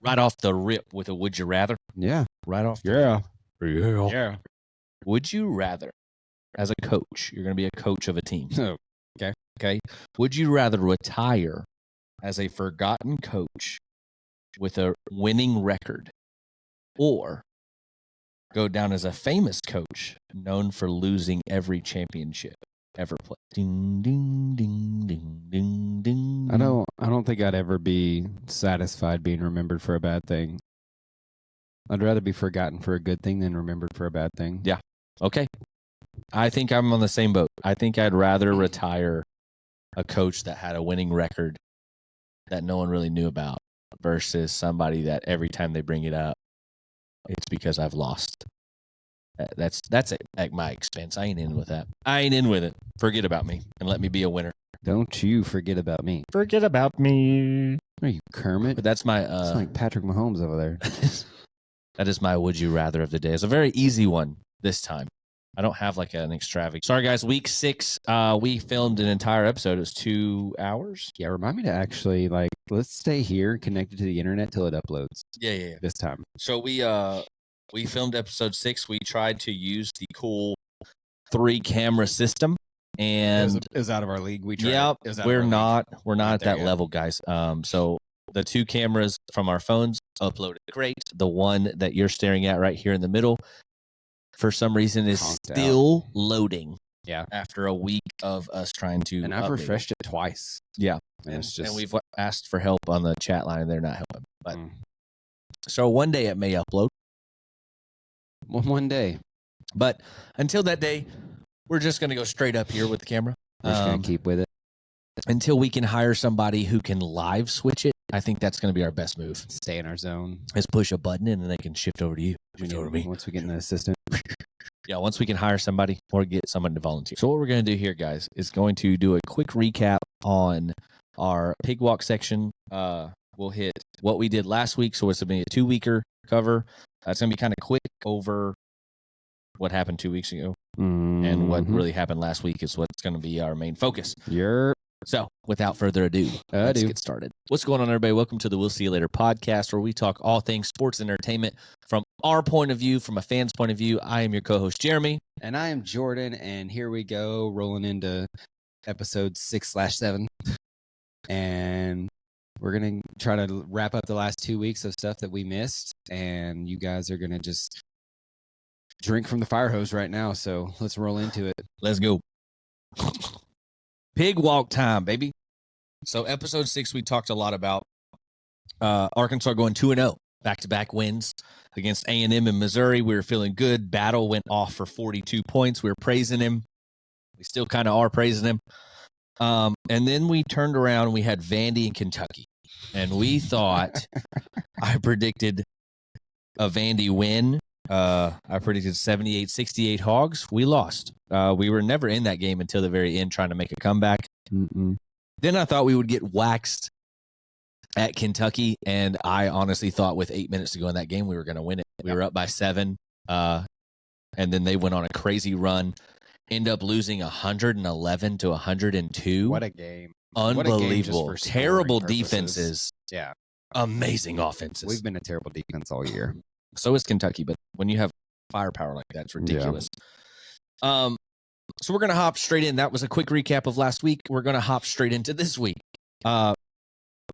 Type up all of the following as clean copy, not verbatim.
right off the rip with a would you rather. Yeah. Right off. Yeah. Yeah. Would you rather, as a coach, you're going to be a coach of a team. Okay. Would you rather retire as a forgotten coach with a winning record, or go down as a famous coach known for losing every championship ever played? Ding, ding, ding, ding, ding, ding. I don't think I'd ever be satisfied being remembered for a bad thing. I'd rather be forgotten for a good thing than remembered for a bad thing. Yeah. Okay. I think I'm on the same boat. I think I'd rather retire a coach that had a winning record that no one really knew about versus somebody that every time they bring it up, it's because I've lost. That's it at my expense. I ain't in with that. I ain't in with it. Forget about me and let me be a winner. Don't you forget about me. Forget about me. Are you Kermit? But that's my It's like Patrick Mahomes over there. that is my would you rather of the day. It's a very easy one this time. I don't have like an extravagant. Sorry guys, week 6, we filmed an entire episode. It was 2 hours. Yeah, remind me to actually let's stay here connected to the internet till it uploads. Yeah. This time. So we filmed episode 6. We tried to use the cool 3-camera system, and it was out of our league. We tried. Yeah, we're not at that level, guys. So the 2 cameras from our phones uploaded great. The one that you're staring at right here in the middle, for some reason, is still loading. Yeah. After a week of us trying to, and I've refreshed it twice. Yeah, and we've asked for help on the chat line, and they're not helping. But so one day it may upload. One day, but until that day, we're just going to go straight up here with the camera. We're just going to keep with it until we can hire somebody who can live switch it. I think that's going to be our best move. Stay in our zone. Just push a button and then they can shift over to you. Shift over to me. Once we get an assistant. Yeah, once we can hire somebody or get someone to volunteer. So what we're going to do here, guys, is going to do a quick recap on our pig walk section. We'll hit what we did last week. So it's going to be a 2-weeker cover. It's going to be kind of quick over what happened 2 weeks ago. And what really happened last week is what's going to be our main focus. So, without further ado, let's get started. What's going on, everybody? Welcome to the We'll See You Later podcast, where we talk all things sports and entertainment from our point of view, from a fan's point of view. I am your co-host, Jeremy. And I am Jordan, and here we go, rolling into episode 6/7. And we're going to try to wrap up the last 2 weeks of stuff that we missed, and you guys are going to just drink from the fire hose right now, so let's roll into it. Let's go. Pig walk time, baby. So episode 6, we talked a lot about Arkansas going 2-0, back-to-back wins against A&M and Missouri. We were feeling good. Battle went off for 42 points. We were praising him. We still kind of are praising him. And then we turned around and we had Vandy and Kentucky. And we thought, I predicted a Vandy win. I predicted 78-68 Hogs. We lost. We were never in that game until the very end trying to make a comeback. Then I thought we would get waxed at Kentucky, and I honestly thought with 8 minutes to go in that game we were going to win it. We were up by 7, and then they went on a crazy run, end up losing 111-102. What a game. Unbelievable. Terrible defenses. Yeah. Amazing offenses. We've been a terrible defense all year. So is Kentucky, but when you have firepower like that, it's ridiculous. Yeah. So we're going to hop straight in. That was a quick recap of last week. We're going to hop straight into this week.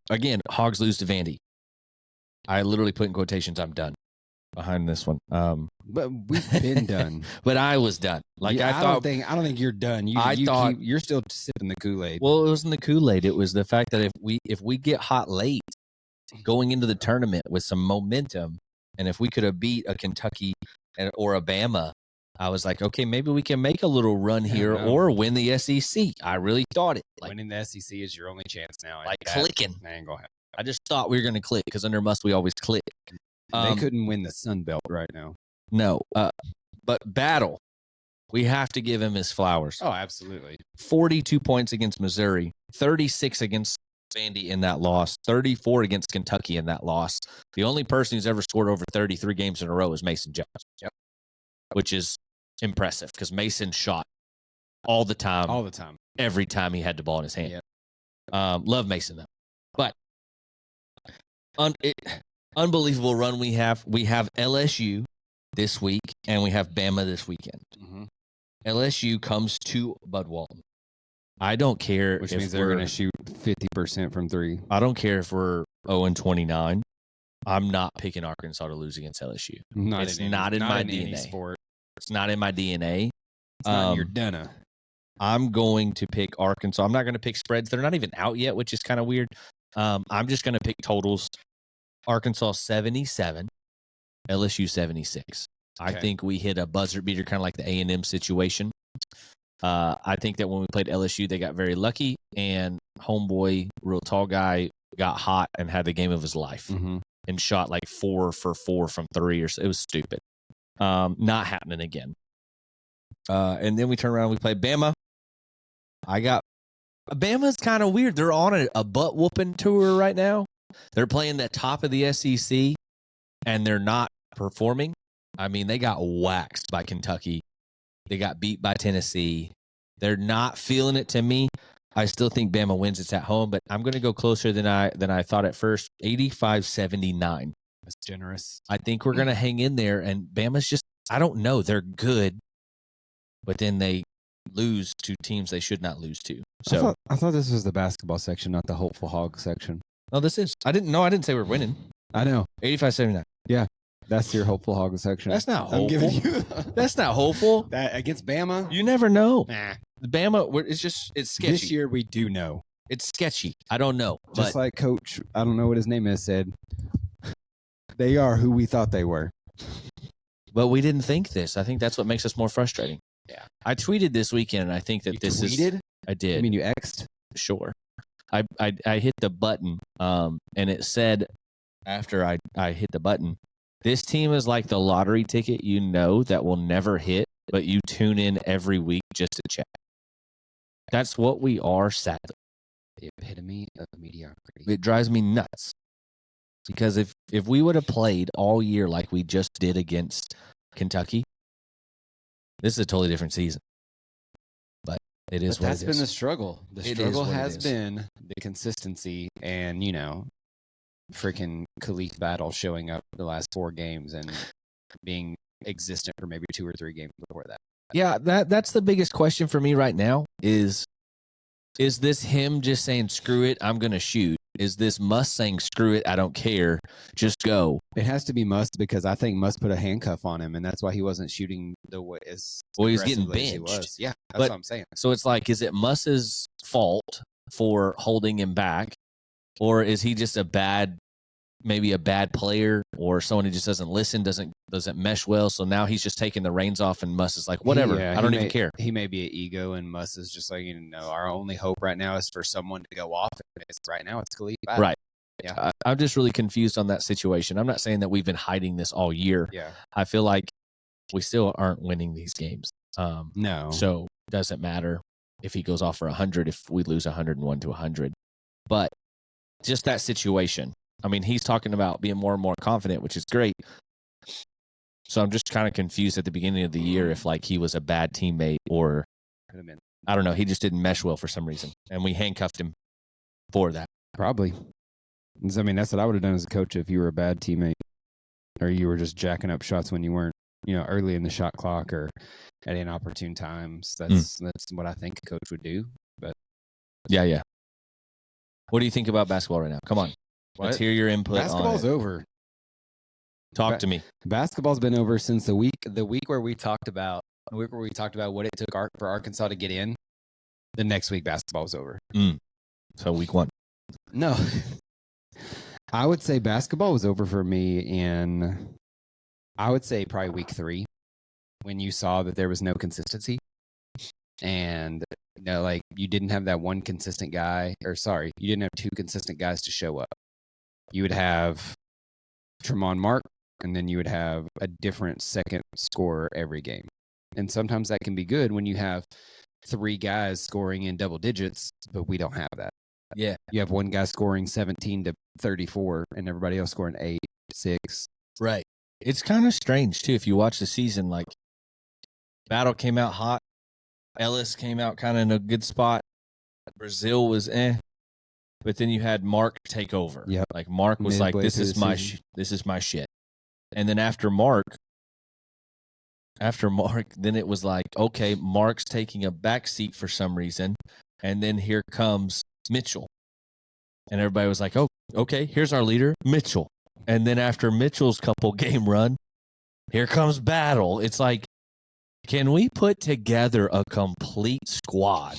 Again, Hogs lose to Vandy. I literally put in quotations, I'm done behind this one. But we've been done. But I was done. Like I thought. I don't think you're done. You're still sipping the Kool-Aid. Well, it wasn't the Kool-Aid. It was the fact that if we get hot late going into the tournament with some momentum, and if we could have beat a Kentucky or a Bama, I was like, okay, maybe we can make a little run here or win the SEC. I really thought it. Like, winning the SEC is your only chance now. Like clicking. That ain't gonna happen. I just thought we were going to click because under Must we always click. They couldn't win the Sun Belt right now. No. But Battle, we have to give him his flowers. Oh, absolutely. 42 points against Missouri, 36 against Vandy in that loss, 34 against Kentucky in that loss. The only person who's ever scored over 33 games in a row is Mason Jones. Yep. Which is impressive because Mason shot all the time. All the time. Every time he had the ball in his hand. Yep. Love Mason, though. But unbelievable run we have. We have LSU this week, and we have Bama this weekend. Mm-hmm. LSU comes to Bud Walton. I don't care Which if means they're we're going to shoot 50% from three. I don't care if we're 0-29. I'm not picking Arkansas to lose against LSU. It's not in my any DNA. sport. It's not in my DNA. It's not in your DNA. I'm going to pick Arkansas. I'm not going to pick spreads. They're not even out yet, which is kind of weird. I'm just going to pick totals. Arkansas 77, LSU 76. I Okay. think we hit a buzzer beater, kind of like the A&M situation. I think that when we played LSU, they got very lucky, and homeboy, real tall guy, got hot and had the game of his life Mm-hmm. and shot like 4 for 4 from 3 or so. It was stupid. Not happening again. And then we turn around and we play Bama. Bama's kind of weird. They're on a butt whooping tour right now. They're playing the top of the SEC, and they're not performing. I mean, they got waxed by Kentucky. They got beat by Tennessee. They're not feeling it to me. I still think Bama wins. It's at home, but I'm going to go closer than I thought at first. 85-79. That's generous. I think we're going to hang in there, and Bama's just, I don't know. They're good, but then they lose to teams they should not lose to. So I thought this was the basketball section, not the hopeful hog section. no, this is. I didn't say we're winning. I know. 85-79. That's your hopeful hog section. That's not I'm hopeful. giving you That's not hopeful. that against Bama. You never know. Nah. Bama, it's sketchy. This year we do know. It's sketchy. I don't know. Just But like Coach, I don't know what his name is, said, they are who we thought they were. but we didn't think this. I think that's what makes us more frustrating. Yeah. I tweeted this weekend, and I think that You this is. tweeted? I did. I mean, you X'd? Sure. I hit the button, and it said after I hit the button, this team is like the lottery ticket you know that will never hit, but you tune in every week just to check. That's what we are, sadly. The epitome of mediocrity. It drives me nuts. Because if we would have played all year like we just did against Kentucky, this is a totally different season. But it is But what that's it been is. the struggle. The It is struggle what it has is. been the consistency and, freaking Khalif Battle showing up the last 4 games and being existent for maybe 2 or 3 games before that. Yeah, that's the biggest question for me right now is this him just saying, screw it, I'm going to shoot? Is this Muss saying, screw it, I don't care, just go? It has to be Must because I think Must put a handcuff on him, and that's why he wasn't shooting the way as Well, he's getting aggressively as he benched. was. Yeah, that's But- what I'm saying. So it's like, is it Muss's fault for holding him back? Or is he just maybe a bad player or someone who just doesn't listen, doesn't mesh well? So now he's just taking the reins off and Muss is like, whatever, I don't even care. He may be an ego, and Must is just like, our only hope right now is for someone to go off. And right now, it's Khalif Battle. Right. Yeah. I'm just really confused on that situation. I'm not saying that we've been hiding this all year. Yeah. I feel like we still aren't winning these games. No. So it doesn't matter if he goes off for 100, if we lose 101 to 100. But just that situation. I mean, he's talking about being more and more confident, which is great. So I'm just kind of confused at the beginning of the year if like he was a bad teammate or Could have been. I don't know. He just didn't mesh well for some reason, and we handcuffed him for that. Probably. I mean, that's what I would have done as a coach if you were a bad teammate or you were just jacking up shots when you weren't, early in the shot clock or at inopportune times. That's what I think a coach would do. But Yeah. What do you think about basketball right now? Come on. Let's hear your input Basketball's on it. over. Talk to me. Basketball's been over since the week where we talked about what it took for Arkansas to get in. The next week, basketball was over. So week 1. No, I would say basketball was over for me in, I would say probably week 3, when you saw that there was no consistency, and like you didn't have that one consistent guy, you didn't have 2 consistent guys to show up. You would have Tremont Mark, and then you would have a different second scorer every game. And sometimes that can be good when you have 3 guys scoring in double digits, but we don't have that. Yeah. You have one guy scoring 17 to 34 and everybody else scoring 8, 6. Right. It's kind of strange, too, if you watch the season. Like, Battle came out hot. Ellis came out kind of in a good spot. Brazil was but then you had Mark take over. Yep. Like Mark was like, Midway "This through is the my season. this is my shit." And then after Mark, then it was like, okay, Mark's taking a back seat for some reason, and then here comes Mitchell, and everybody was like, "Oh, okay, here's our leader, Mitchell." And then after Mitchell's couple game run, here comes Battle. It's like, can we put together a complete squad?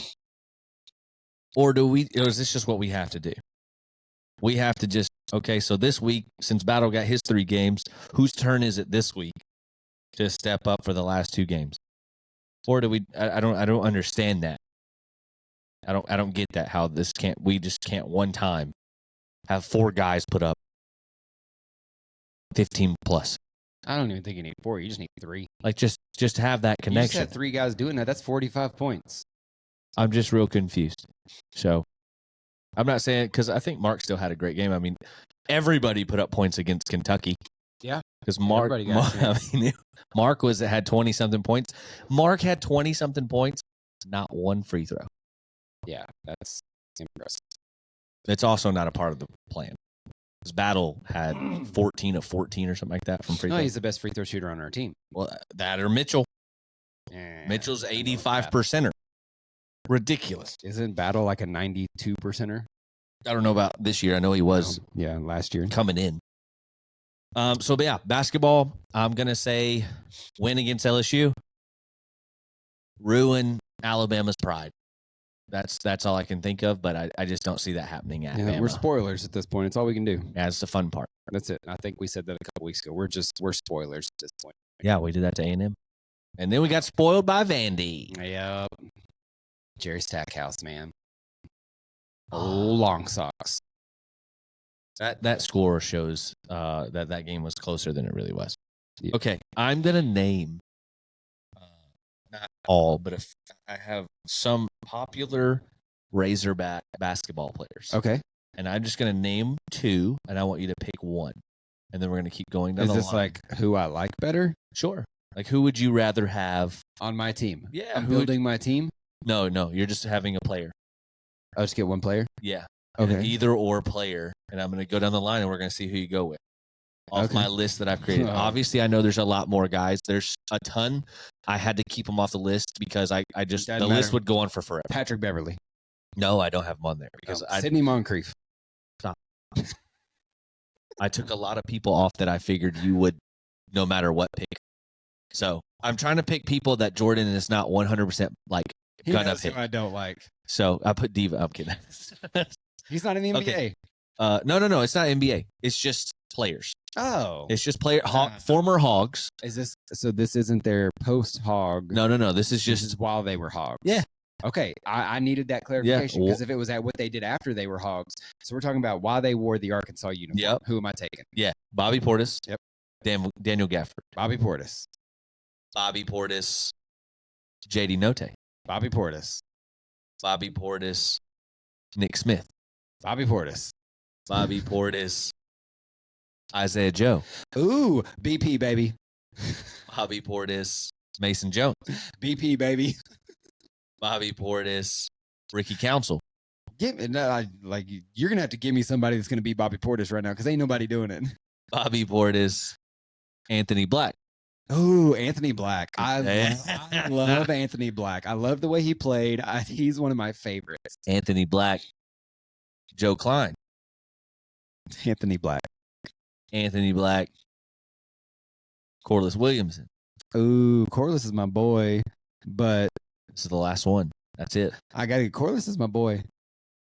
Or is this just what we have to do? We have to just, okay, so this week, since Battle got his 3 games, whose turn is it this week to step up for the last 2 games? Or do I don't understand that. I don't get that, how we just can't one time have 4 guys put up 15 plus. I don't even think you need 4. You just need 3. Like just have that You just connection. had 3 guys doing that. That's 45 points. I'm just real confused. So I'm not saying, because I think Mark still had a great game. I mean, everybody put up points against Kentucky. Yeah. Because Mark had 20 something points. Mark had 20 something points, not one free throw. Yeah, that's impressive. It's also not a part of the plan. Because Battle had 14 of 14 or something like that from free throw. No, he's the best free throw shooter on our team. Well, that or Mitchell. Yeah, Mitchell's 85%er. Ridiculous. Isn't Battle like a 92%er? I don't know about this year. I know he was Yeah, last year. coming in. So yeah, basketball, I'm going to say win against LSU. Ruin Alabama's pride. That's all I can think of, but I just don't see that happening at Bama. We're spoilers at this point. It's all we can do. Yeah, it's the fun part. That's it. I think we said that a couple weeks ago. We're spoilers at this point. Yeah, we did that to A&M. And then we got spoiled by Vandy. Yep. Jerry Stackhouse, man. Oh, long socks. That score shows that game was closer than it really was. Yeah. Okay, I'm going to name not all, but if I have some popular Razorback basketball players. Okay. And I'm just going to name 2, and I want you to pick 1. And then we're going to keep going down the line. Is this like who I like better? Sure. Like, who would you rather have on my team? Yeah. I'm building my team? No, you're just having a player. I'll just get one player? Yeah. Okay. An either or player. And I'm going to go down the line, and we're going to see who you go with. Off my list that I've created. Obviously, I know there's a lot more guys. There's a ton. I had to keep them off the list because the list would go on for forever. Patrick Beverly. No, I don't have him on there because Sidney Moncrief. Stop. I took a lot of people off that I figured you would, no matter what, pick. So I'm trying to pick people that Jordan is not 100% like gonna pick. I don't like. So I put Diva. I'm kidding. He's not in the NBA. Okay. No. It's not NBA. It's just players. Oh. It's just former Hogs. Is this so? This isn't their post Hog. No. This is This just is while they were Hogs. Yeah. Okay. I needed that clarification Yeah. because if it was at what they did after they were Hogs, so we're talking about why they wore the Arkansas uniform. Yep. Who am I taking? Yeah. Bobby Portis. Yep. Daniel Gafford. Bobby Portis. Bobby Portis. JD Note. Bobby Portis. Bobby Portis. Nick Smith. Bobby Portis. Bobby Portis. Isaiah Joe. Ooh, BP baby. Bobby Portis. Mason Jones. BP baby. Bobby Portis. Ricky Council. You're gonna have to give me somebody that's gonna be Bobby Portis right now because ain't nobody doing it. Bobby Portis. Anthony Black. Oh, Anthony Black. I Yeah. love Anthony Black. I love the way he played. He's one of my favorites. Anthony Black. Joe Klein. Anthony Black. Anthony Black. Corliss Williamson. Ooh, Corliss is my boy, but This is the last one. That's it. I got to Corliss is my boy.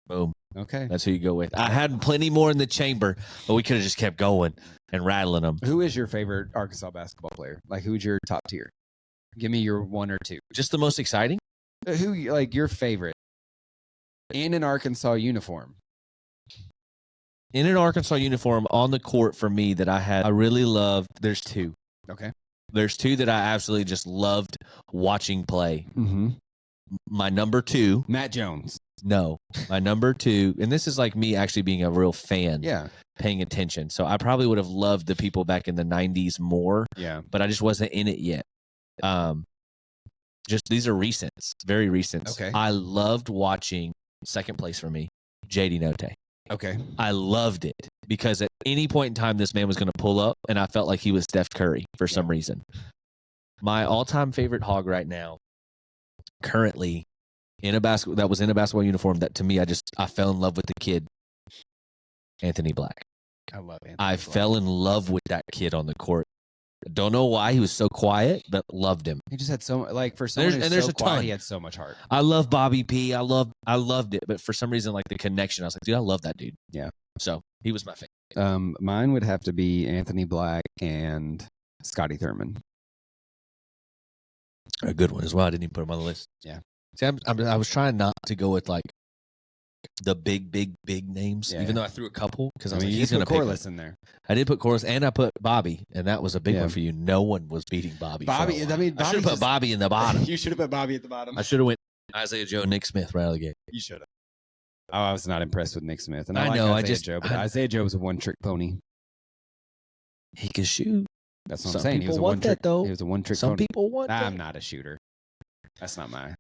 Boom. Okay. That's who you go with. I had plenty more in the chamber, but we could have just kept going and rattling them. Who is your favorite Arkansas basketball player? Like, who's your top tier? Give me your 1 or 2. Just the most exciting? Who, like, your favorite in an Arkansas uniform? In an Arkansas uniform on the court for me that I really loved. There's 2. Okay. There's 2 that I absolutely just loved watching play. Mm-hmm. My number 2. Matt Jones. No. My number 2. And this is like me actually being a real fan. Yeah. Paying attention. So I probably would have loved the people back in the 90s more. Yeah. But I just wasn't in it yet. Just these are recents. Very recent. Okay. I loved watching, second place for me, JD Note. Okay. I loved it because at any point in time, this man was going to pull up, and I felt like he was Steph Curry for some reason. My all-time favorite hog right now, currently in a basketball uniform, that to me, I fell in love with the kid, Anthony Black. I love Anthony. I fell in love with that kid on the court. Don't know why he was so quiet, but loved him. He just had so like for someone who's there's so a quiet, ton. he had so much heart. I love Bobby P. I loved it, but for some reason, like the connection, I was like, dude, I love that dude. Yeah. So he was my favorite. Mine would have to be Anthony Black and Scotty Thurman. A good one as well. I didn't even put him on the list. Yeah. See, I was trying not to go with like the big names, Yeah. even though I threw a couple because I was mean, like, you he's going to put pick Corliss in there. I did put Corliss and I put Bobby, and that was a big Yeah. one for you. No one was beating Bobby. Bobby, I mean, I should have put Bobby in the bottom. You should have put Bobby at the bottom. I should have went Isaiah Joe, Nick Smith right out of the gate. You should have. Oh, I was not impressed with Nick Smith, and I I like know, Isaiah Joe, but Isaiah Joe was a one-trick pony. He could shoot. That's what Some I'm saying. He was people a want one-trick. that, though. He was a one-trick Some pony. people want that. I'm not a shooter. That's not my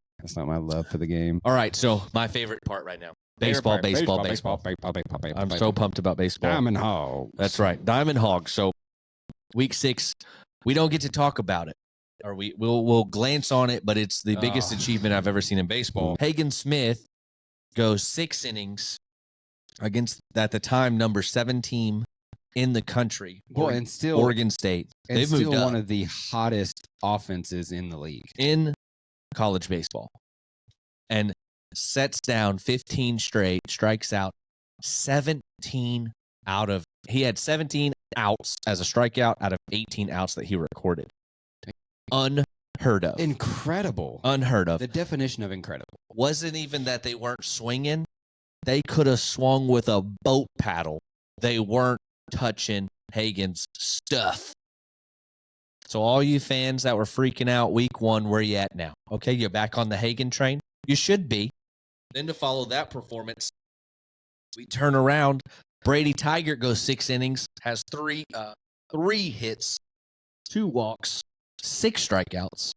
love for the game. All right, so my favorite part right now. Baseball. I'm so pumped about baseball. Diamond Hogs. That's right. Diamond Hogs. So week 6, we don't get to talk about it. Or we'll glance on it, but it's the biggest achievement I've ever seen in baseball. Hagen Smith goes 6 innings against, at the time, number 7 team in the country. Well, and still Oregon State. and They've still moved up one of the hottest offenses in the league. in college baseball. And sets down 15 straight, strikes out 17 out of, he had 17 outs as a strikeout out of 18 outs that he recorded. Unheard of. Incredible. Unheard of. The definition of incredible. Wasn't even that they weren't swinging. They could have swung with a boat paddle. They weren't touching Hagen's stuff. So all you fans that were freaking out week 1, where you at now? Okay, you're back on the Hagen train? You should be. Then to follow that performance, we turn around. Brady Tigert goes 6 innings, has 3 hits, 2 walks, 6 strikeouts.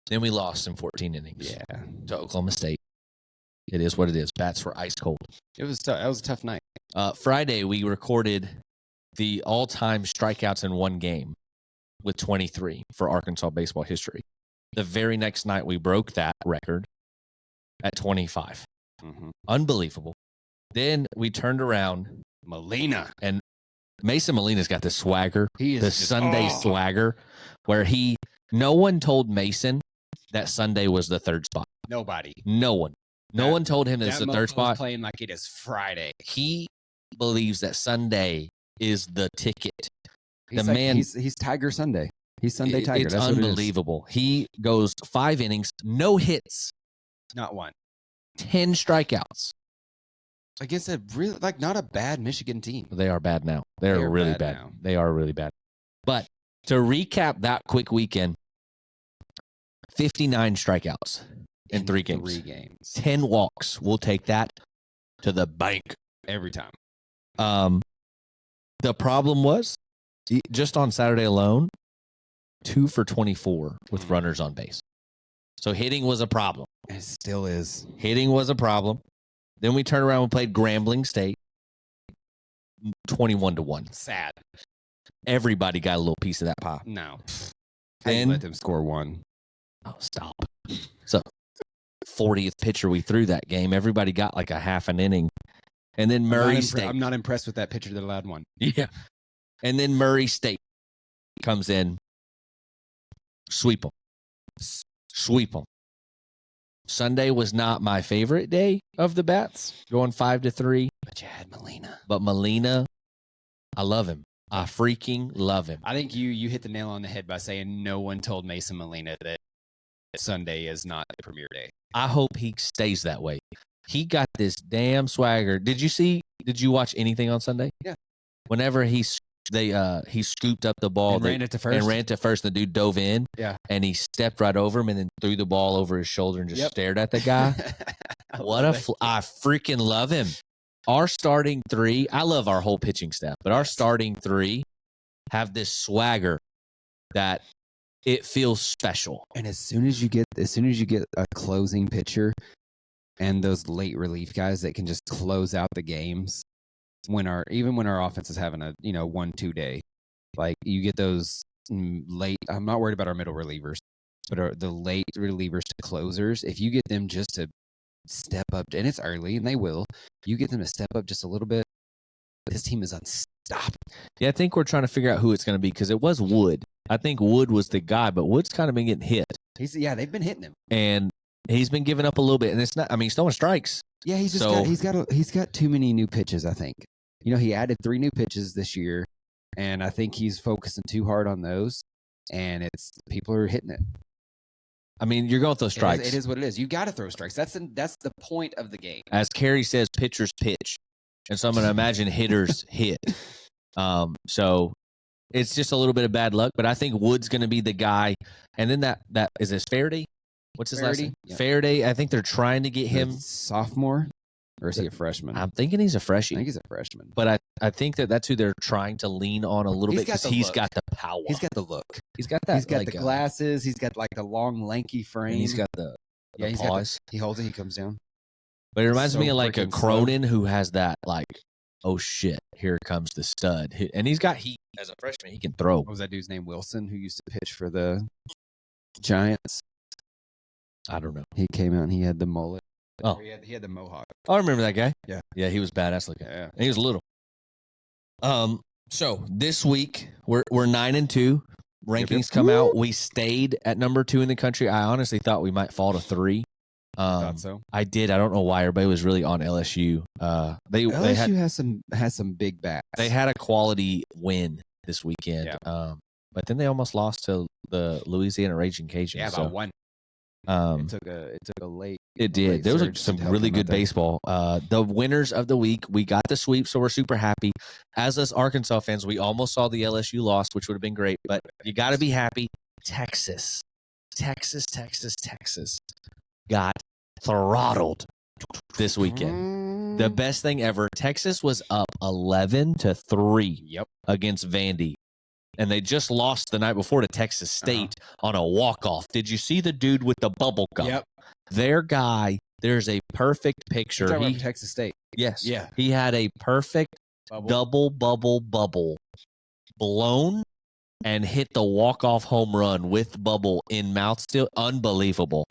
Then we lost in 14 innings to Oklahoma State. It is what it is. Bats were ice cold. It was tough. That was a tough night. Friday, we recorded the all-time strikeouts in one game with 23 for Arkansas baseball history. The very next night, we broke that record at 25. Mm-hmm. Unbelievable. Then we turned around. Molina. And Mason Molina's got this swagger, He is the just- Sunday swagger, where no one told Mason that Sunday was the third spot. Nobody. No one. No one told him that it's That the third mofo spot. was playing like it is Friday. He believes that Sunday is the ticket. He's he's Tiger Sunday. He's Sunday Tiger. It's That's what it is. unbelievable. He goes 5 innings, no hits, Not one. 10 strikeouts. Against a really not a bad Michigan team. They are bad now. They're They are really bad bad. now. They are really bad. But to recap that quick weekend, 59 strikeouts in 3 games. 3 games. 10 walks. We'll take that to the bank. Every time. The problem was, just on Saturday alone, 2 for 24 with runners on base. So hitting was a problem. It still is. Hitting was a problem. Then we turned around and played Grambling State, 21-1. Sad. Everybody got a little piece of that pie. No. Then Let them score 1. oh, stop. So 40th pitcher we threw that game. Everybody got like a half an inning. And then Murray State. I'm not impressed with that pitcher that allowed 1. Yeah. And then Murray State comes in. Sweep them. Sweep them. Sunday was not my favorite day of the bats, going 5-3. But you had Molina. But Molina, I love him. I freaking love him. I think you hit the nail on the head by saying no one told Mason Molina that Sunday is not the premier day. I hope he stays that way. He got this damn swagger. Did you watch anything on Sunday? Yeah. Whenever he scooped up the ball And ran it to first. and ran to first, the dude dove in. Yeah. And he stepped right over him and then threw the ball over his shoulder and just Yep. stared at the guy. I freaking love him. Our starting 3, I love our whole pitching staff, but our starting 3 have this swagger that it feels special. And as soon as you get a closing pitcher and those late relief guys that can just close out the games when our offense is having a 1-2 day. Like you get those late. I'm not worried about our middle relievers, but the late relievers to closers. If you get them just to step up, and it's early, and they will. You get them to step up just a little bit. This team is unstoppable. Yeah, I think we're trying to figure out who it's going to be because it was Wood. I think Wood was the guy, but Wood's kind of been getting hit. They've been hitting him, and he's been giving up a little bit. And it's not. I mean, he's throwing strikes. Yeah, he's got too many new pitches. I think. He added 3 new pitches this year, and I think he's focusing too hard on those. And people are hitting it. I mean, you're going to throw strikes. It is what it is. You got to throw strikes. That's the point of the game. As Carrie says, pitchers pitch. And so I'm going to imagine hitters hit. So it's just a little bit of bad luck, but I think Wood's going to be the guy. And then that is this Faraday? What's his last name? Yep. Faraday. I think they're trying to get him. Sophomore? Or is he a freshman? I'm thinking he's a freshie. I think he's a freshman. But I think that's who they're trying to lean on a little bit because he's got the power. He's got the look. He's got that. He's got the glasses. He's got like the long, lanky frame. And he's got the paws. He holds it. He comes down. But it reminds me of like a Cronin who has that like, oh shit, here comes the stud. And he's got heat as a freshman. He can throw. What was that dude's name? Wilson, who used to pitch for the Giants. I don't know. He came out and he had the mullet. Oh, he had the mohawk. Oh, I remember that guy. Yeah, he was badass looking. Yeah, and he was little. So this week we're 9-2. Rankings come out. We stayed at number 2 in the country. I honestly thought we might fall to 3. Thought so. I did. I don't know why everybody was really on LSU. LSU has some big bats. They had a quality win this weekend. Yeah. But then they almost lost to the Louisiana Raging Cajuns. Yeah, about 1. It took a late. It did. There was some really good baseball. The winners of the week, we got the sweep, so we're super happy. As us Arkansas fans, we almost saw the LSU loss, which would have been great, but you got to be happy. Texas got throttled this weekend. The best thing ever. Texas was up 11-3 against Vandy. And they just lost the night before to Texas State on a walk-off. Did you see the dude with the bubble gum? Yep. Their guy, there's a perfect picture. You're talking about Texas State. Yes. Yeah. He had a perfect double bubble blown and hit the walk-off home run with bubble in mouth still. Unbelievable.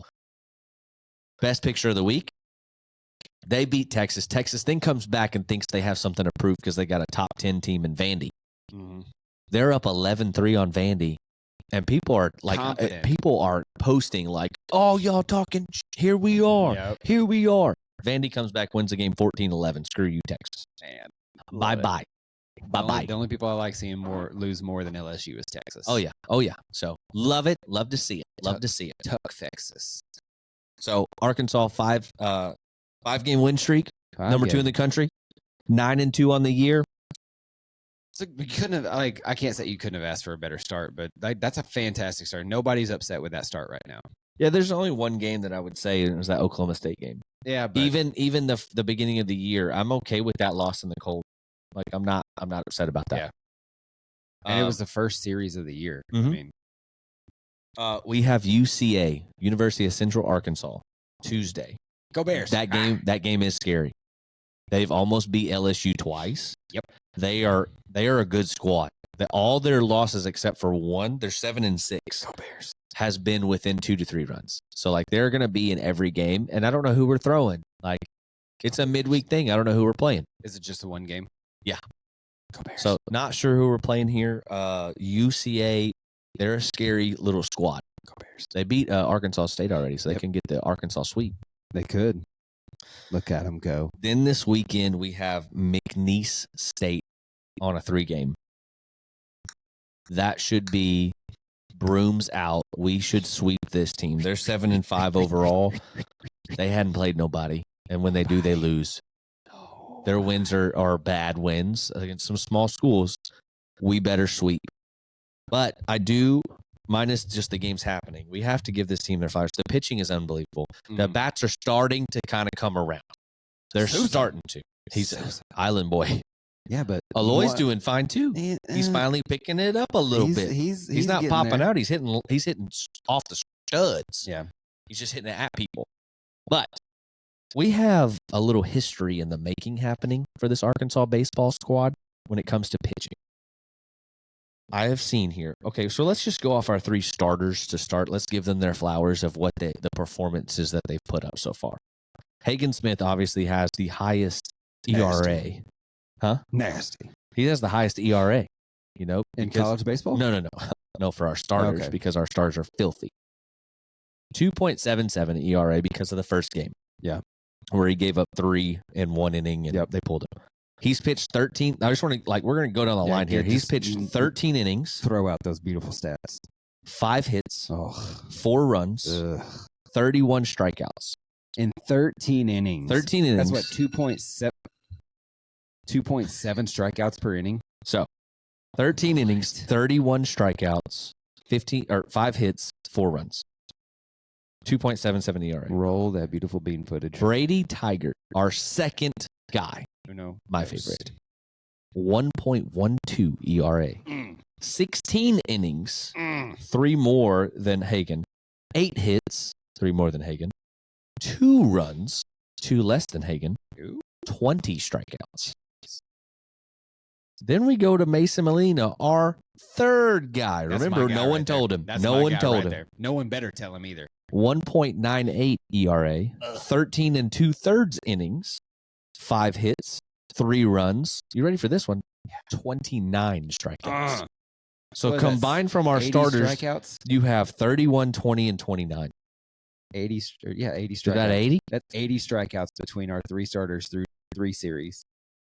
Best picture of the week. They beat Texas. Texas then comes back and thinks they have something to prove because they got a top 10 team in Vandy. Mm-hmm. They're up 11-3 on Vandy, and people are like, people are posting like, "Oh, y'all talking? Here we are. Yep. Here we are." Vandy comes back, wins the game 14-11. Screw you, Texas. Man, bye. The only people I like seeing lose more than LSU is Texas. Oh yeah. So love it. Love to see it. Love to see it. Tuck Texas. So Arkansas 5-game win streak, number 2 in the country, 9-2 on the year. So we couldn't have I can't say you couldn't have asked for a better start, but that's a fantastic start. Nobody's upset with that start right now. Yeah, there's only one game that I would say, and it was that Oklahoma State game. Yeah, but even the beginning of the year, I'm okay with that loss in the cold. Like I'm not upset about that. Yeah. And it was the first series of the year. Mm-hmm. I mean, we have UCA, University of Central Arkansas, Tuesday. Go Bears. That game is scary. They've almost beat LSU twice. Yep. They are a good squad. All their losses except for one, they're 7-6. Go Bears. Has been within 2 to 3 runs. So like they're going to be in every game, and I don't know who we're throwing. Like it's a midweek thing. I don't know who we're playing. Is it just the one game? Yeah. Go Bears. So not sure who we're playing here. UCA, they're a scary little squad. Go Bears. They beat Arkansas State already, so they can get the Arkansas sweep. They could. Look at them go. Then this weekend we have McNeese State on a 3-game. That should be brooms out. We should sweep this team. They're 7-5 overall. They hadn't played nobody, and when they do, they lose. Their wins are bad wins against some small schools. We better sweep. But I do, minus just the games happening, we have to give this team their flowers. The pitching is unbelievable. The bats are starting to kind of come around. They're starting to. He's an island boy. Yeah, but Aloy's doing fine too. He's finally picking it up a little bit. He's not popping out. He's hitting off the studs. Yeah. He's just hitting it at people. But We have a little history in the making happening for this Arkansas baseball squad when it comes to pitching. I have seen here. Okay, so let's just go off our 3 starters to start. Let's give them their flowers of what the performances that they've put up so far. Hagen Smith obviously has the highest ERA. Huh? Nasty. He has the highest ERA, you know. In because- college baseball? No. No, for our starters, Okay. because our starters are filthy. 2.77 ERA because of the first game. Yeah. Where he gave up 3 in 1 inning and they pulled him. He's pitched 13. I just want to, we're going to go down the line here. He's pitched 13 innings, Throw out those beautiful stats. 5 hits, Oh, 4 runs, ugh. 31 strikeouts. In 13 innings. 13 innings. That's what, 2.7 strikeouts per inning? So 13 innings, 31 strikeouts, 5 hits, 4 runs. 2.77 ERA. Roll that beautiful bean footage. Brady Tiger, our second guy, No, my favorite. 1.12 ERA. 16 innings, 3 more than Hagen. 8 hits, 3 more than Hagen. 2 runs, 2 less than Hagen. 20 strikeouts. Then we go to Mason Molina, our third guy. Remember, no one told him. No one told him. No one better tell him either. 1.98 ERA, 13 and 2/3 innings, 5 hits, 3 runs. You ready for this one? 29 strikeouts. So What is combined from our 80 starters, strikeouts? you have 31, 20, and 29. 80 Is strikeouts. that 80? That's 80 strikeouts between our 3 starters through 3 series.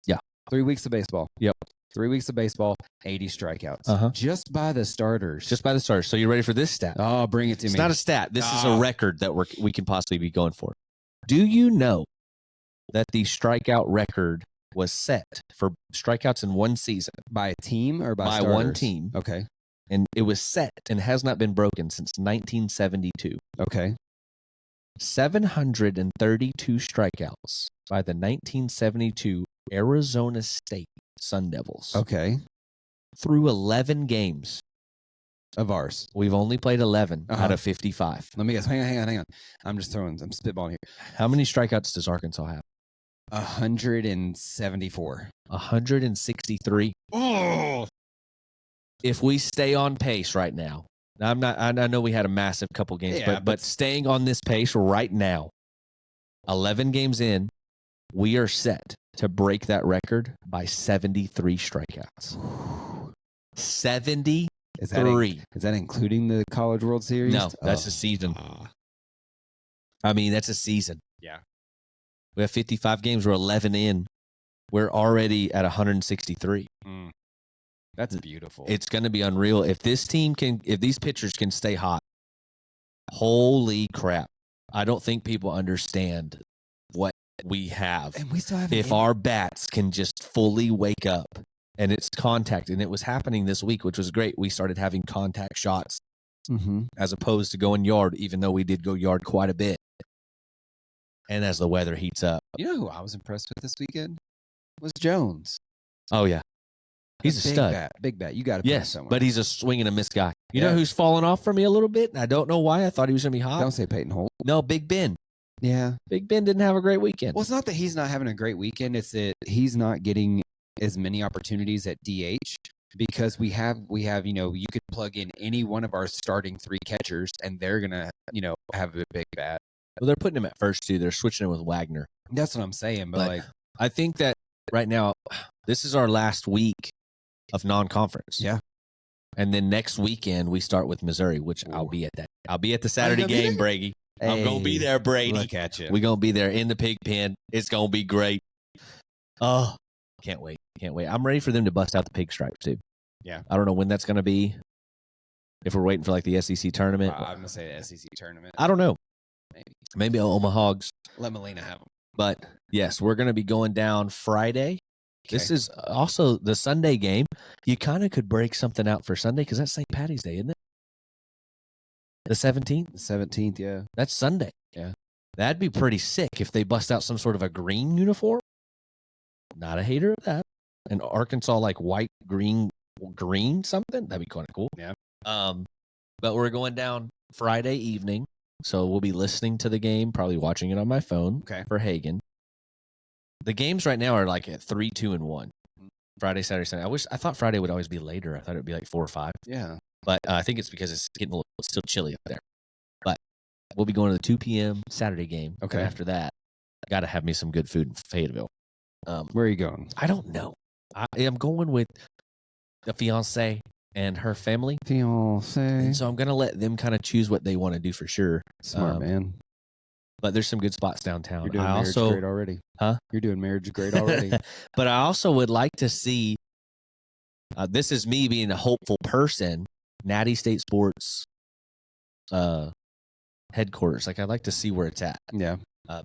Yeah. 3 weeks of baseball. Yep. 3 weeks of baseball, 80 strikeouts. Uh-huh. Just by the starters. Just by the starters. So you ready for this stat? Oh, bring it to It's me. not a stat. This is a Ah. record that we can possibly be going for. Do you know that the strikeout record was set for strikeouts in one season by a team or by one starters? team? Okay. And it was set and has not been broken since 1972. Okay. 732 strikeouts by the 1972 Arizona State Sun Devils. Okay. Through 11 games. Of ours. We've only played 11 Uh-huh. out of 55. Let me guess. Hang on. I'm spitballing here. How many strikeouts does Arkansas have? 174. 163. Oh. If we stay on pace right now, I know we had a massive couple games, Yeah, but staying on this pace right now, 11 games in, we are set to break that record by 73 strikeouts. 73. Is that including the College World Series? No, that's a season. I mean, that's a season. Yeah. We have 55 games. We're 11 in. We're already at 163. That's beautiful. It's going to be unreal. If these pitchers can stay hot, holy crap. I don't think people understand what we have. And we still have If our bats can just fully wake up and it's contact, and it was happening this week, which was great. We started having contact shots as opposed to going yard, even though we did go yard quite a bit. And as the weather heats up. You know who I was impressed with this weekend? Was Jones. Oh, yeah. He's a big stud. Big bat. You got to put him Yes, somewhere. but he's a swing and a miss guy. You Yeah. know who's fallen off for me a little bit? And I don't know why. I thought he was going to be hot. Don't say Peyton Holt. No, Big Ben. Yeah. Big Ben didn't have a great weekend. Well, it's not that he's not having a great weekend. It's that he's not getting as many opportunities at DH because we have, you could plug in any one of our starting 3 catchers and they're going to, have a big bat. Well, they're putting him at first, too. They're switching him with Wagner. That's what I'm saying. But I think that right now, this is our last week of non-conference. Yeah. And then next weekend, we start with Missouri, which I'll be at that. I'll be at the Saturday gonna be game, there? Brady. I'm going to be there, Brady. Look at you. We're going to be there in the pig pen. It's going to be great. Oh, can't wait. Can't wait. I'm ready for them to bust out the pig stripes, too. Yeah. I don't know when that's going to be. If we're waiting for like the SEC tournament. I'm going to say the SEC tournament. I don't know. Maybe. Maybe Omaha's. Let Molina have them. But yes, we're going to be going down Friday. This Okay. is also the Sunday game. You kind of could break something out for Sunday because that's St. Patty's Day, isn't it? The 17th? The 17th, yeah. That's Sunday. Yeah. That'd be pretty sick if they bust out some sort of a green uniform. Not a hater of that. And Arkansas like white, green something. That'd be kind of cool. Yeah. But we're going down Friday evening. So we'll be listening to the game, probably watching it on my phone. Okay. For Hagen. The games right now are like at 3, 2, and 1. Friday, Saturday, Sunday. I thought Friday would always be later. I thought it would be like 4 or 5. Yeah. But I think it's because it's getting still chilly up there. But we'll be going to the 2 p.m. Saturday game. Okay. And after that, I got to have me some good food in Fayetteville. Where are you going? I don't know. I am going with the fiance and her family. Fiance. And so I'm going to let them kind of choose what they want to do for sure. Smart, man. But there's some good spots downtown. You're doing marriage great already. Huh? You're doing marriage great already. But I also would like to see, this is me being a hopeful person, Natty State Sports headquarters. Like, I'd like to see where it's at. Yeah.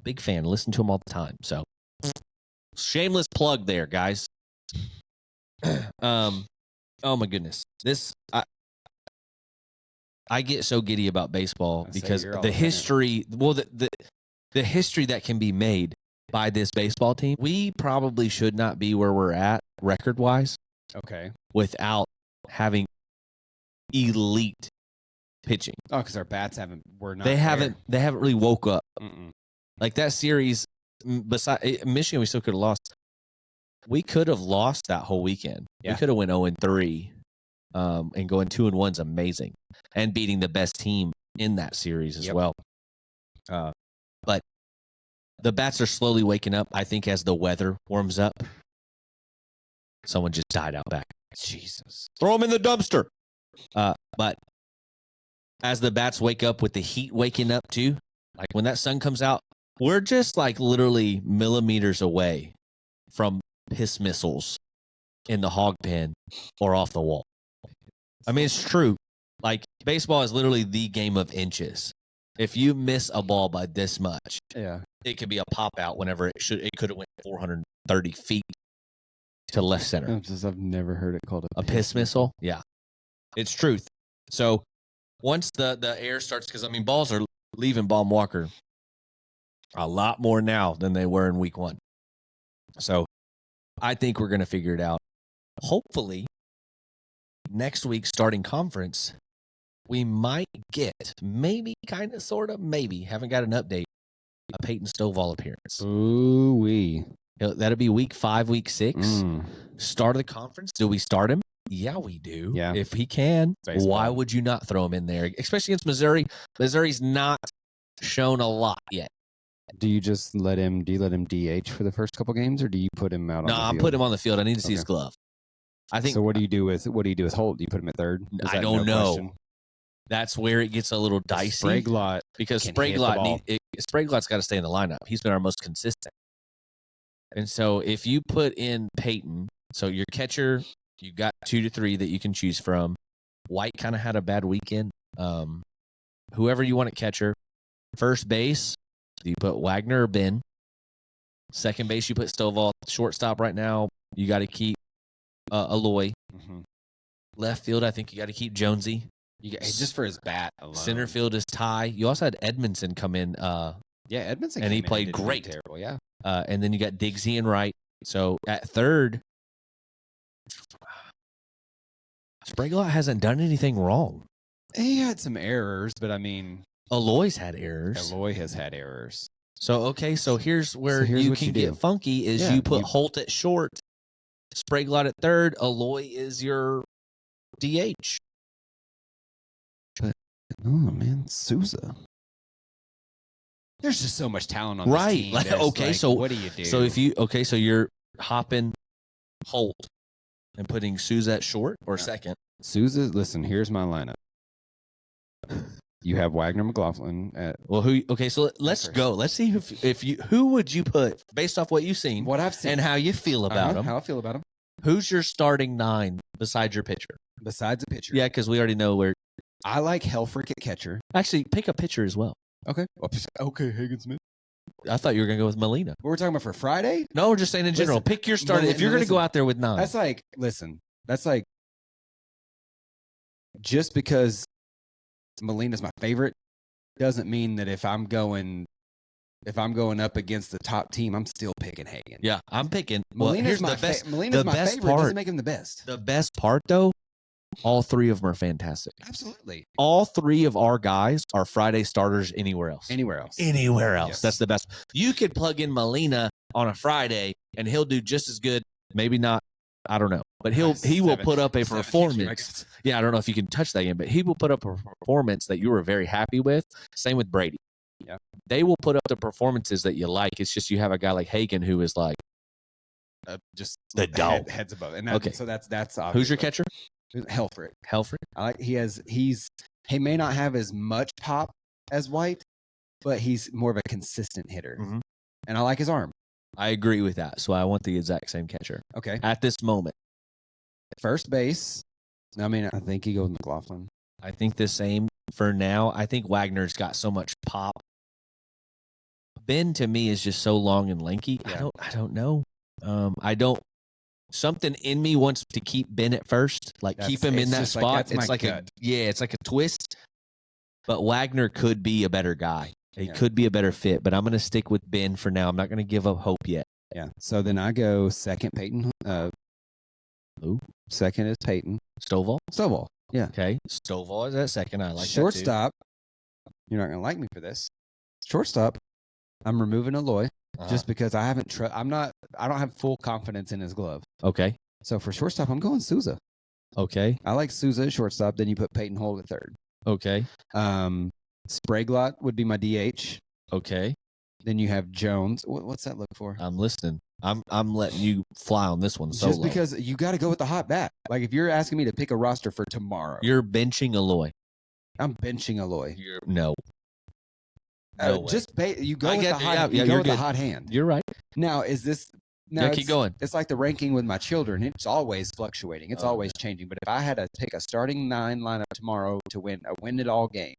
Big fan. Listen to them all the time. So, shameless plug there, guys. Oh, my goodness. I get so giddy about baseball because the history, the history that can be made by this baseball team, we probably should not be where we're at record-wise. Okay. Without having elite pitching. Oh, because our bats haven't they haven't really woke up. Mm-mm. Like that series, beside Michigan, we still could have lost. We could have lost that whole weekend. Yeah. We could have went 0-3. And going 2-1 is amazing, and beating the best team in that series as well. But the bats are slowly waking up. I think as the weather warms up, someone just died out back. Jesus, throw them in the dumpster. But as the bats wake up with the heat waking up too, like when that sun comes out, we're just like literally millimeters away from piss missiles in the hog pen or off the wall. I mean, it's true. Like, baseball is literally the game of inches. If you miss a ball by this much, it could be a pop out whenever it could have went 430 feet to left center. I've never heard it called a piss missile. Yeah, it's truth. So once the air starts, because I mean, balls are leaving Baum Walker a lot more now than they were in week 1. So I think we're going to figure it out. Hopefully, next week starting conference, we might get maybe, kind of, sort of, maybe, haven't got an update, a Peyton Stovall appearance. Ooh-wee. That'll be week 5, week 6. Start of the conference. Do we start him? Yeah, we do. Yeah. If he can, Baseball. Why would you not throw him in there? Especially against Missouri. Missouri's not shown a lot yet. Do you let him DH for the first couple games, or do you put him out on the field? No, I'm putting him on the field. I need to see his glove. I think. So what do you do with Holt? Do you put him at third? I don't know. That's where it gets a little dicey. Spraglott, because Spraglott's got to stay in the lineup. He's been our most consistent. And so if you put in Peyton, so your catcher, you got 2 to 3 that you can choose from. White kind of had a bad weekend. Whoever you want at catcher. First base, do you put Wagner or Ben? Second base, you put Stovall. Shortstop right now, you got to keep Aloy. Mm-hmm. Left field, I think you got to keep Jonesy. Just for his bat alone. Center field is Ty. You also had Edmondson come in. Edmondson, and he played great. Terrible, yeah. And then you got Diggsy and Wright. So at third, Spraglott hasn't done anything wrong. He had some errors, but I mean, Aloy's had errors. Aloy has had errors. So here's where you can get funky is you put Holt at short, Spraglott at third, Aloy is your DH. Oh man, Souza. There's just so much talent on this team. Right. So what do you do? So you're hopping Holt and putting Souza at short or second. Souza, listen, here's my lineup. You have Wagner McLaughlin at so let's go. Let's see who would you put based off what you've seen, what I've seen, and how you feel about them. How I feel about them. Who's your starting 9 besides your pitcher? Besides a pitcher. Yeah, because we already know where. I like Helfrich at catcher. Actually, pick a pitcher as well. Okay. Hagen Smith. I thought you were going to go with Molina. What we're talking about for Friday? No, we're just saying in general. Pick your starter. If you're going to go out there with 9. That's like, just because Molina's my favorite doesn't mean that if I'm going up against the top team, I'm still picking Hagen. Yeah, I'm picking. Molina's my favorite. Doesn't make him the best. The best part, though, All three of them are fantastic. Absolutely. All three of our guys are Friday starters anywhere else. Anywhere else. Anywhere else. Yes. That's the best. You could plug in Molina on a Friday and he'll do just as good. Maybe not. I don't know. But he will put up a performance. Yeah, I don't know if you can touch that again, but he will put up a performance that you were very happy with. Same with Brady. Yeah. They will put up the performances that you like. It's just you have a guy like Hagen who is like just the dog. Heads above. And Okay. So that's obvious. Who's your catcher? Helfrich. Helfrich. I like he may not have as much pop as White, but he's more of a consistent hitter. Mhm. And I like his arm. I agree with that. So I want the exact same catcher Okay. at this moment. First base. I mean, I think he goes McLaughlin. I think the same for now. I think Wagner's got so much pop. Ben to me is just so long and lanky. Yeah. I don't know. Something in me wants to keep Ben at first, like keep him in It's that just spot. that's It's my like gut. it's like a twist. But Wagner could be a better guy. He Yeah. could be a better fit, but I'm going to stick with Ben for now. I'm not going to give up hope yet. Yeah. So then I go second Peyton. Who? Second is Peyton. Stovall. Stovall. Yeah. Okay. Stovall is at second. I like Shortstop. You're not going to like me for this. Shortstop. I'm removing Aloy that too. just because I don't have full confidence in his glove. Okay. So for shortstop, I'm going Souza. Okay. I like Souza at shortstop. Then you put Peyton Holt at third. Okay. Spraglot would be my DH. Okay. Then you have Jones. What's that look for? I'm listening. I'm letting you fly on this one solo. Just because you got to go with the hot bat. Like if you're asking me to pick a roster for tomorrow, You're benching Aloy. I'm benching Aloy. No. No way. You go I with get the it. hot. Yeah, you go you're with the good. hot hand. You're right. Now is this? Now Yeah, it's, keep going. It's like the ranking with my children. It's always fluctuating. It's Oh, always changing. But if I had to pick a starting 9 lineup tomorrow to win it all game,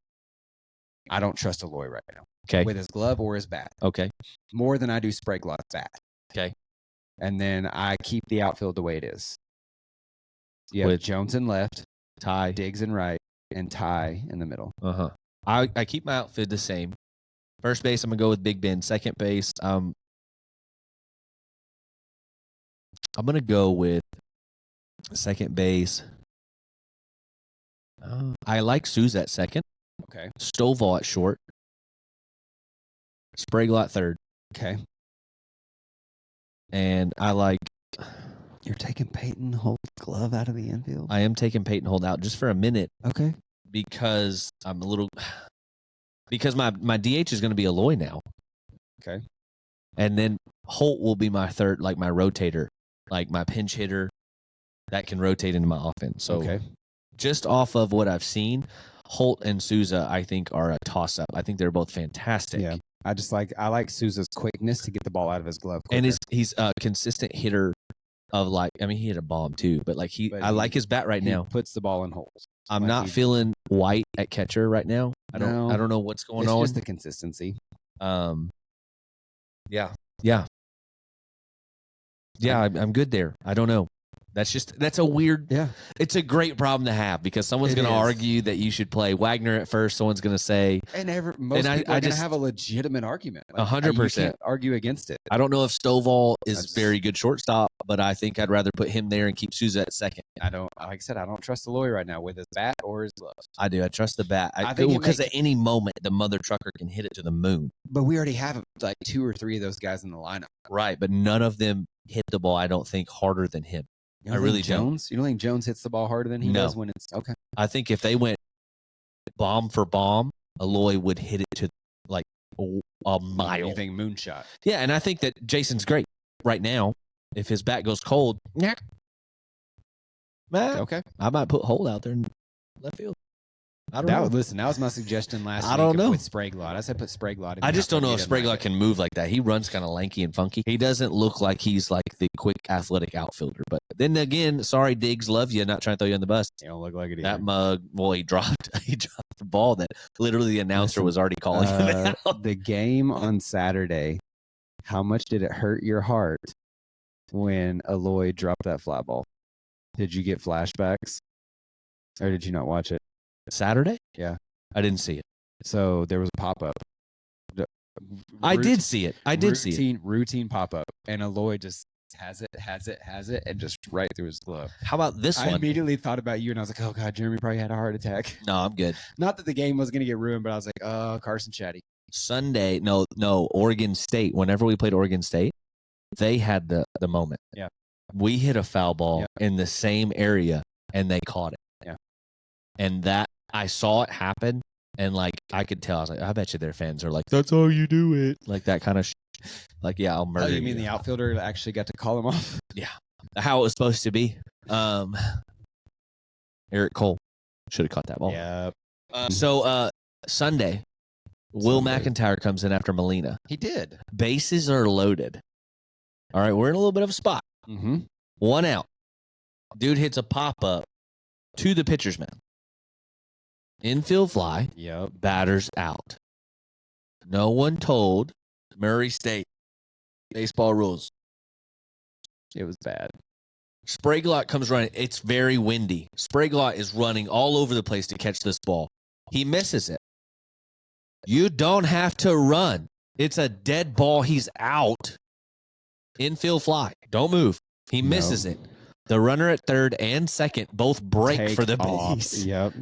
I don't trust Aloy right now Okay. with his glove or his bat Okay. more than I do Spraglot's bat. Okay. And then I keep the outfield the way it is. You have With- Jones in left, Ty. Diggs in right, and Ty in the middle. Uh-huh. I keep my outfit the same. First base, I'm gonna go with Big Ben. Second base, I'm gonna go with second base. I like Souza at second. Okay. Stovall at short. Spraglot third. Okay. And I like You're taking Peyton Holt's glove out of the infield? I am taking Peyton Holt out just for a minute Okay. because I'm a little because my DH is gonna be Aloy now. Okay. And then Holt will be my third, like my rotator, like my pinch hitter that can rotate into my offense. So Okay. just off of what I've seen, Holt and Souza, I think, are a toss up. I think they're both fantastic. Yeah. I like Souza's quickness to get the ball out of his glove. And quicker. he's a consistent hitter of like, I mean, he hit a bomb too, but like But I like his bat right He now. puts the ball in holes. I'm like not he- feeling White at catcher right now. I No. don't know what's going It's on. just the consistency. Yeah. I'm good there. I don't know. That's a weird. Yeah. It's a great problem to have because someone's It going to is. argue that you should play Wagner at first. Someone's going to say, And most I people are going to just- have a legitimate argument. 100%. You can't argue against it. I don't know if Stovall is That's- very good shortstop, but I think I'd rather put him there and keep Souza at second. Like I said, I don't trust the lawyer right now with his bat or his glove. I do. I trust the bat. I think it because makes- at any moment the mother trucker can hit it to the moon. But we already have like 2 or 3 of those guys in the lineup. Right, but none of them hit the ball. I don't think harder than him. You don't I really think Jones? You don't think Jones hits the ball harder than he No. does when it's okay? I think if they went bomb for bomb, Aloy would hit it to like a mile. You think moonshot? Yeah, and I think that Jason's great right now. If his bat goes cold, Okay. I might put Holt out there in left field. I don't know. Listen, that was my suggestion last week. I don't know. With Spraglot. I said put Spraglot in. I just don't know if He didn't like Spraglot can move like that. He runs kind of lanky and funky. He doesn't look like he's like the quick athletic outfielder. But then again, sorry, Diggs, love you. Not trying to throw you on the bus. it. You don't look like it either. That mug, well, he dropped the ball that literally the announcer Listen, was already calling him out. The game on Saturday, how much did it hurt your heart when Aloy dropped that fly ball? Did you get flashbacks? Or did you not watch it? Saturday? Yeah. I didn't see it. So there was a pop up. I did see it. I did see it. Routine pop up. And Aloy just has it, and just right through his glove. How about this I one? immediately thought about you, and I was like, oh God, Jeremy probably had a heart attack. No, I'm good. Not that the game was going to get ruined, but I was like, oh, Carson Chatty. Sunday, no, Oregon State. Whenever we played Oregon State, they had the moment. Yeah. We hit a foul ball in the same area, and they caught it. Yeah. And that, I saw it happen, and like I could tell, I was like, I bet you their fans are like, that's how you do it. Like that kind of like, yeah, I'll murder Oh, you mean the outfielder actually got to call him off? Yeah. How it was supposed to be. Eric Cole should have caught that ball. Yeah. So Sunday, Will Sunday. McIntyre comes in after Molina. He did. Bases are loaded. All right, we're in a little bit of a spot. Mm-hmm. 1 out. Dude hits a pop-up to the pitcher's mound. Infield fly. Yep. Batter's out. No one told Murray State baseball rules. It was bad. Spraglot comes running. It's very windy. Spraglot is running all over the place to catch this ball. He misses it. You don't have to run. It's a dead ball. He's out. Infield fly. Don't move. He misses it. The runner at third and second both break for the base. Yep.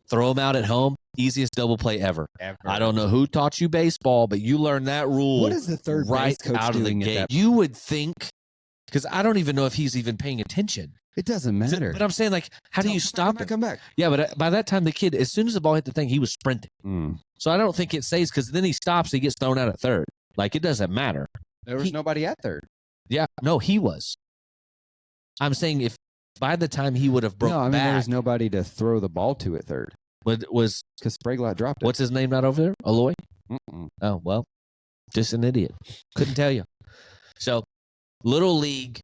Throw him out at home. Easiest double play ever. I don't know who taught you baseball, but you learned that rule. What is the third right base coach out of the doing at gate? that? You would think, because I don't even know if he's even paying attention. It doesn't matter. But I'm saying, like, how do you stop it? Come back. Yeah, but by that time, the kid, as soon as the ball hit the thing, he was sprinting. So I don't think it saves, because then he stops, he gets thrown out at third. Like, it doesn't matter. There was nobody at third. Yeah, no, he was. I'm saying if by the time he would have broke there back, was nobody to throw the ball to at third. but was Because Spraglot dropped it. what's his name not over there? Aloy? Mm-mm. Oh, well, just an idiot. Couldn't tell you. So, Little League,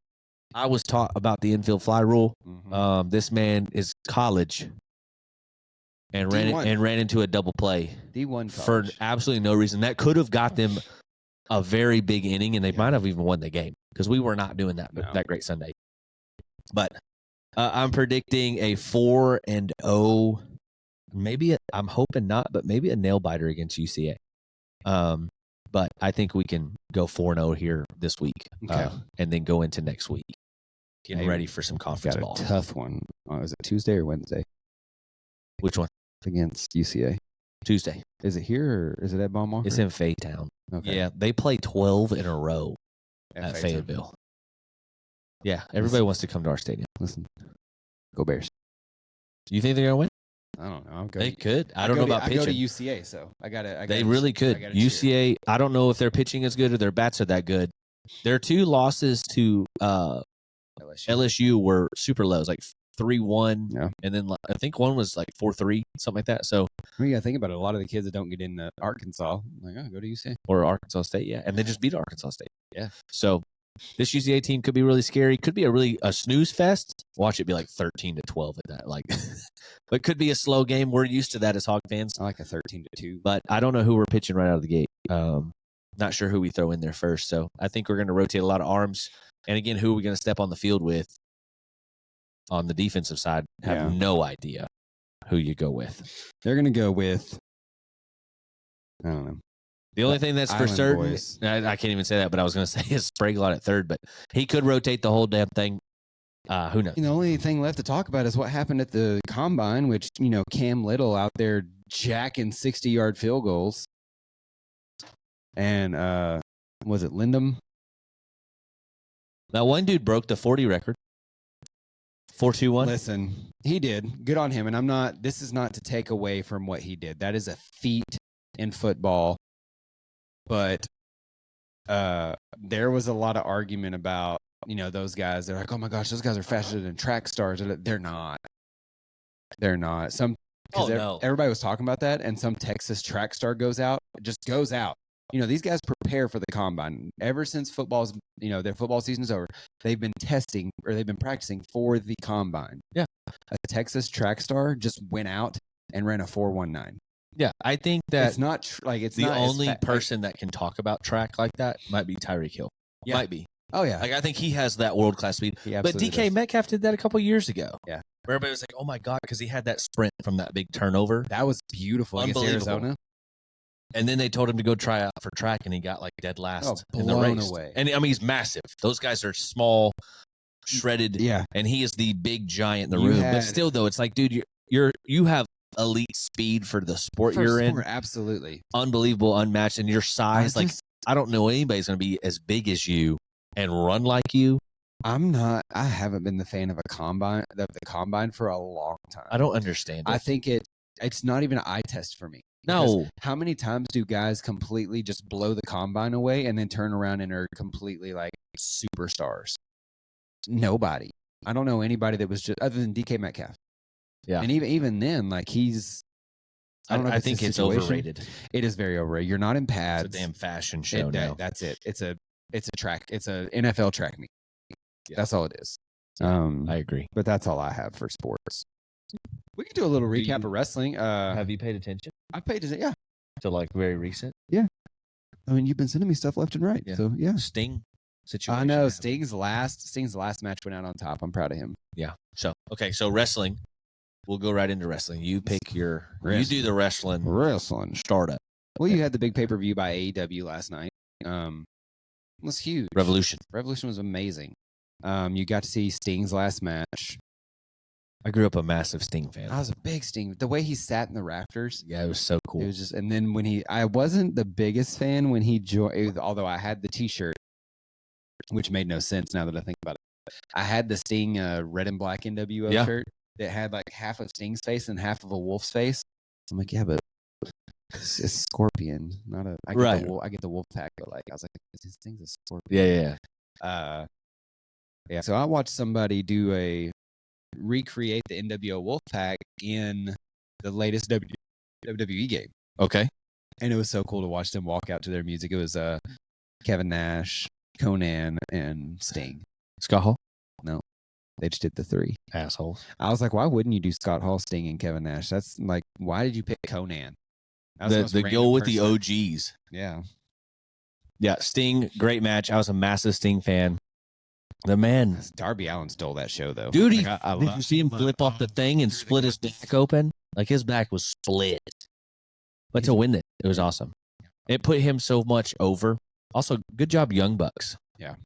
I was taught about the infield fly rule. Mhm. This man is college and D1. ran into a double play D1 for college. absolutely no reason. That could have got them a very big inning, and they might have even won the game, because we were not doing that that great Sunday. But I'm predicting a 4-0, maybe I'm hoping not, but maybe a nail biter against UCA. But I think we can go 4-0 here this week, Okay. and then go into next week, getting Yeah, ready for some conference Got a ball. tough one. Is it Tuesday or Wednesday Which one? against UCA? Tuesday. Is it here or is it at Baumwocker? It's in Fayettetown. Okay. Yeah, they play 12 in a row at Fayetteville. Yeah, everybody wants to come to our stadium. Listen, go Bears. Do you think they're going to win? I don't know. They could. I don't know about I go to pitching. UCA, so I got to. They really could. UCA, I don't know if their pitching is good or their bats are that good. Their two losses to LSU were super low. It was like 3-1, Yeah. and then I think one was like 4-3, something like that. So, I mean, you got to think about it. A lot of the kids that don't get into Arkansas, like, oh, go to UCA. or Arkansas State, yeah, and they just beat Arkansas State. Yeah. So this UCA team could be really scary. Could be a snooze fest. Watch it be like 13-12 at that. Like, but could be a slow game. We're used to that as Hog fans. I like a 13-2. But I don't know who we're pitching right out of the gate. Not sure who we throw in there first. So I think we're going to rotate a lot of arms. And again, who are we going to step on the field with on the defensive side? Have no idea who you go with. They're going to go with, I don't know. The only thing that's for Island certain, boys. I can't even say that, but I was going to say is Spraglot at third, but he could rotate the whole damn thing. Who knows? The only thing left to talk about is what happened at the combine, which, Cam Little out there jacking 60-yard field goals. And was it Lindum? That one dude broke the 40 record. 4.21. Listen, he did. Good on him. And this is not to take away from what he did. That is a feat in football. But there was a lot of argument about, those guys. They're like, oh my gosh, those guys are faster than track stars. They're not. They're not. Everybody was talking about that, and some Texas track star goes out. These guys prepare for the combine. Ever since their football season's over, they've been practicing for the combine. Yeah. A Texas track star just went out and ran a 4.19. Yeah, I think that It's not it's the not as only person that can talk about track like that might be Tyreek Hill. Yeah. Might be. Oh yeah. Like, I think he has that world class speed. He But absolutely DK does. Metcalf did that a couple years ago. Yeah. Where everybody was like, oh my God, because he had that sprint from that big turnover. That was beautiful against Unbelievable. Arizona. And then they told him to go try out for track, and he got like dead last in the blown race. away. And I mean, he's massive. Those guys are small, shredded, Yeah. and he is the big giant in the You room. had- But still, though, it's like, dude, you have elite speed for the sport For you're sport, in. absolutely. Unbelievable, unmatched, and your size. I don't know anybody's going to be as big as you and run like you. I haven't been the fan of the combine for a long time. I don't understand it. I think it's not even an eye test for me. No. How many times do guys completely just blow the combine away and then turn around and are completely like superstars? Nobody. I don't know anybody that was just other than DK Metcalf. Yeah. And even then, like I don't know. I think it's overrated. It is very overrated. You're not in pads. It's a damn fashion show now. That's it. It's a track. It's a NFL track meet. Yeah. That's all it is. I agree. But that's all I have for sports. We can do a little recap you- of wrestling. Have you paid attention I paid it. Yeah. to like very recent I mean, you've been sending me stuff left and right. Yeah. So yeah. Sting situation? I know happened? Sting's last match went out on top. I'm proud of him. Yeah. So so wrestling. We'll go right into wrestling. You pick you do the wrestling Wrestling. startup. Well, you had the big pay per view by AEW last night. It was huge. Revolution. Revolution was amazing. You got to see Sting's last match. I grew up a massive Sting fan. I was a big Sting. The way he sat in the rafters. Yeah, it was so cool. It was just, and then I wasn't the biggest fan when he joined, although I had the T-shirt, which made no sense now that I think about it. I had the Sting red and black NWO Yeah. shirt that had like half of Sting's face and half of a wolf's face. I'm like, yeah, but it's Scorpion, not a. I get Right. I get the wolf pack, but like I was like, this thing's a Scorpion. Yeah. Yeah. So I watched somebody recreate the NWO Wolfpack in the latest WWE game. Okay. And it was so cool to watch them walk out to their music. It was Kevin Nash, Conan, and Sting. Scott Hall? They just did the three. Assholes. I was like, why wouldn't you do Scott Hall, Sting, and Kevin Nash? That's like, why did you pick Conan? That was most The random go with the person. OGs. Yeah. Yeah, Sting, great match. I was a massive Sting fan. The man, Darby Allin stole that show, though. dude, Like, I did love- you see him flip off the thing and split his back open? Like his back was split. But to win it was awesome. It put him so much over. Also, good job, Young Bucks. Yeah.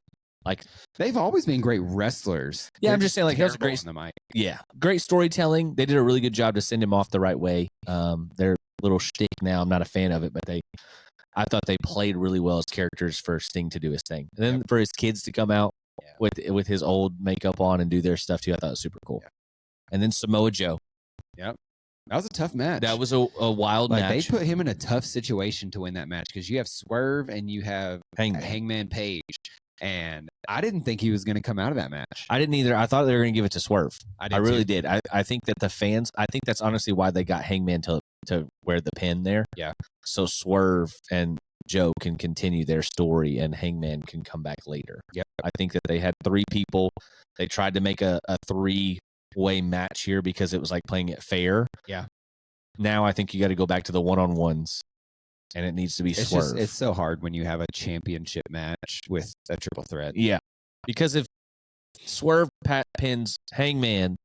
Like, They've always been great wrestlers. Yeah, They're I'm just saying, like, that was a terrible great- on the mic. yeah, great storytelling. They did a really good job to send him off the right way. Their little shtick now, I'm not a fan of it, but I thought they played really well as characters for Sting to do his thing. And then for his kids to come out Yeah. with his old makeup on and do their stuff too, I thought it was super cool. Yeah. And then Samoa Joe. That was a tough match. That was a wild like match. they put him in a tough situation to win that match because you have Swerve and you have Hangman. Hangman Page, and I didn't think he was going to come out of that match. I didn't either. I thought they were going to give it to Swerve. I really too. did. I think that the fans, I think that's honestly why they got Hangman to wear the pin there. Yeah. So Swerve and Joe can continue their story and Hangman can come back later. Yep. I think that they had three people. They tried to make a three-way match here because it was like playing it fair. Yeah. Now I think you got to go back to the one-on-ones and it needs to be Swerve. It's so hard when you have a championship match with a triple threat. Yeah. Because if Swerve pins Hangman,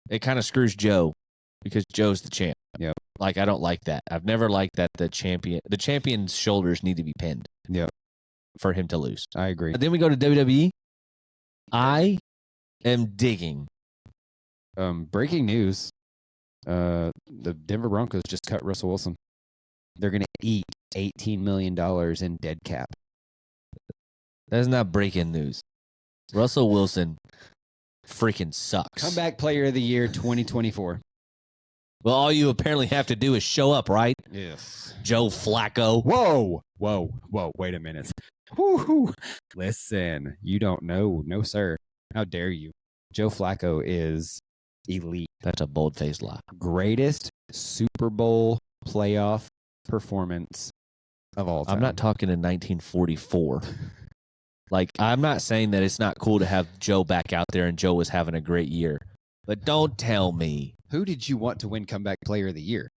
it kind of screws Joe because Joe's the champ. Yep. Like, I don't like that. I've never liked that the champion's shoulders need to be pinned. Yep. For him to lose. I agree. And then we go to WWE. I am digging. Breaking news: the Denver Broncos just cut Russell Wilson. They're going to eat $18 million in dead cap. That's not breaking news. Russell Wilson freaking sucks. Comeback Player of the Year 2024. Well, all you apparently have to do is show up, right? Yes. Joe Flacco. Whoa! Wait a minute. Woo-hoo. Listen, you don't know, no sir. How dare you? Joe Flacco is elite. That's a bold-faced lie. Greatest Super Bowl playoff performance of all time. I'm not talking in 1944. Like, I'm not saying that it's not cool to have Joe back out there and Joe was having a great year. But don't tell me. Who did you want to win Comeback Player of the Year?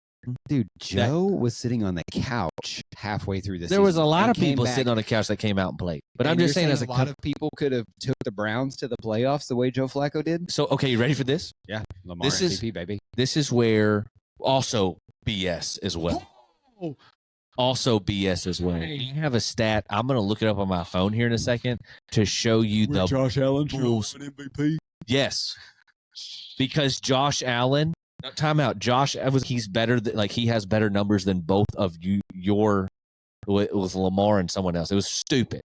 Dude, Joe was sitting on the couch halfway through the season. There was a lot and of people came back. sitting on the couch that came out and played. But I'm And just you're saying, as a lot of people could have took the Browns to the playoffs the way Joe Flacco did. So, okay, you ready for this? Yeah, Lamar This is- MVP, baby. This is where also BS as well. also BS as well. I have a stat. I'm going to look it up on my phone here in a second to show you the Josh Allen Bulls. MVP. Yes, because Josh Allen. Time out. Josh, he's better. He has better numbers than both of you. It was Lamar and someone else. It was stupid.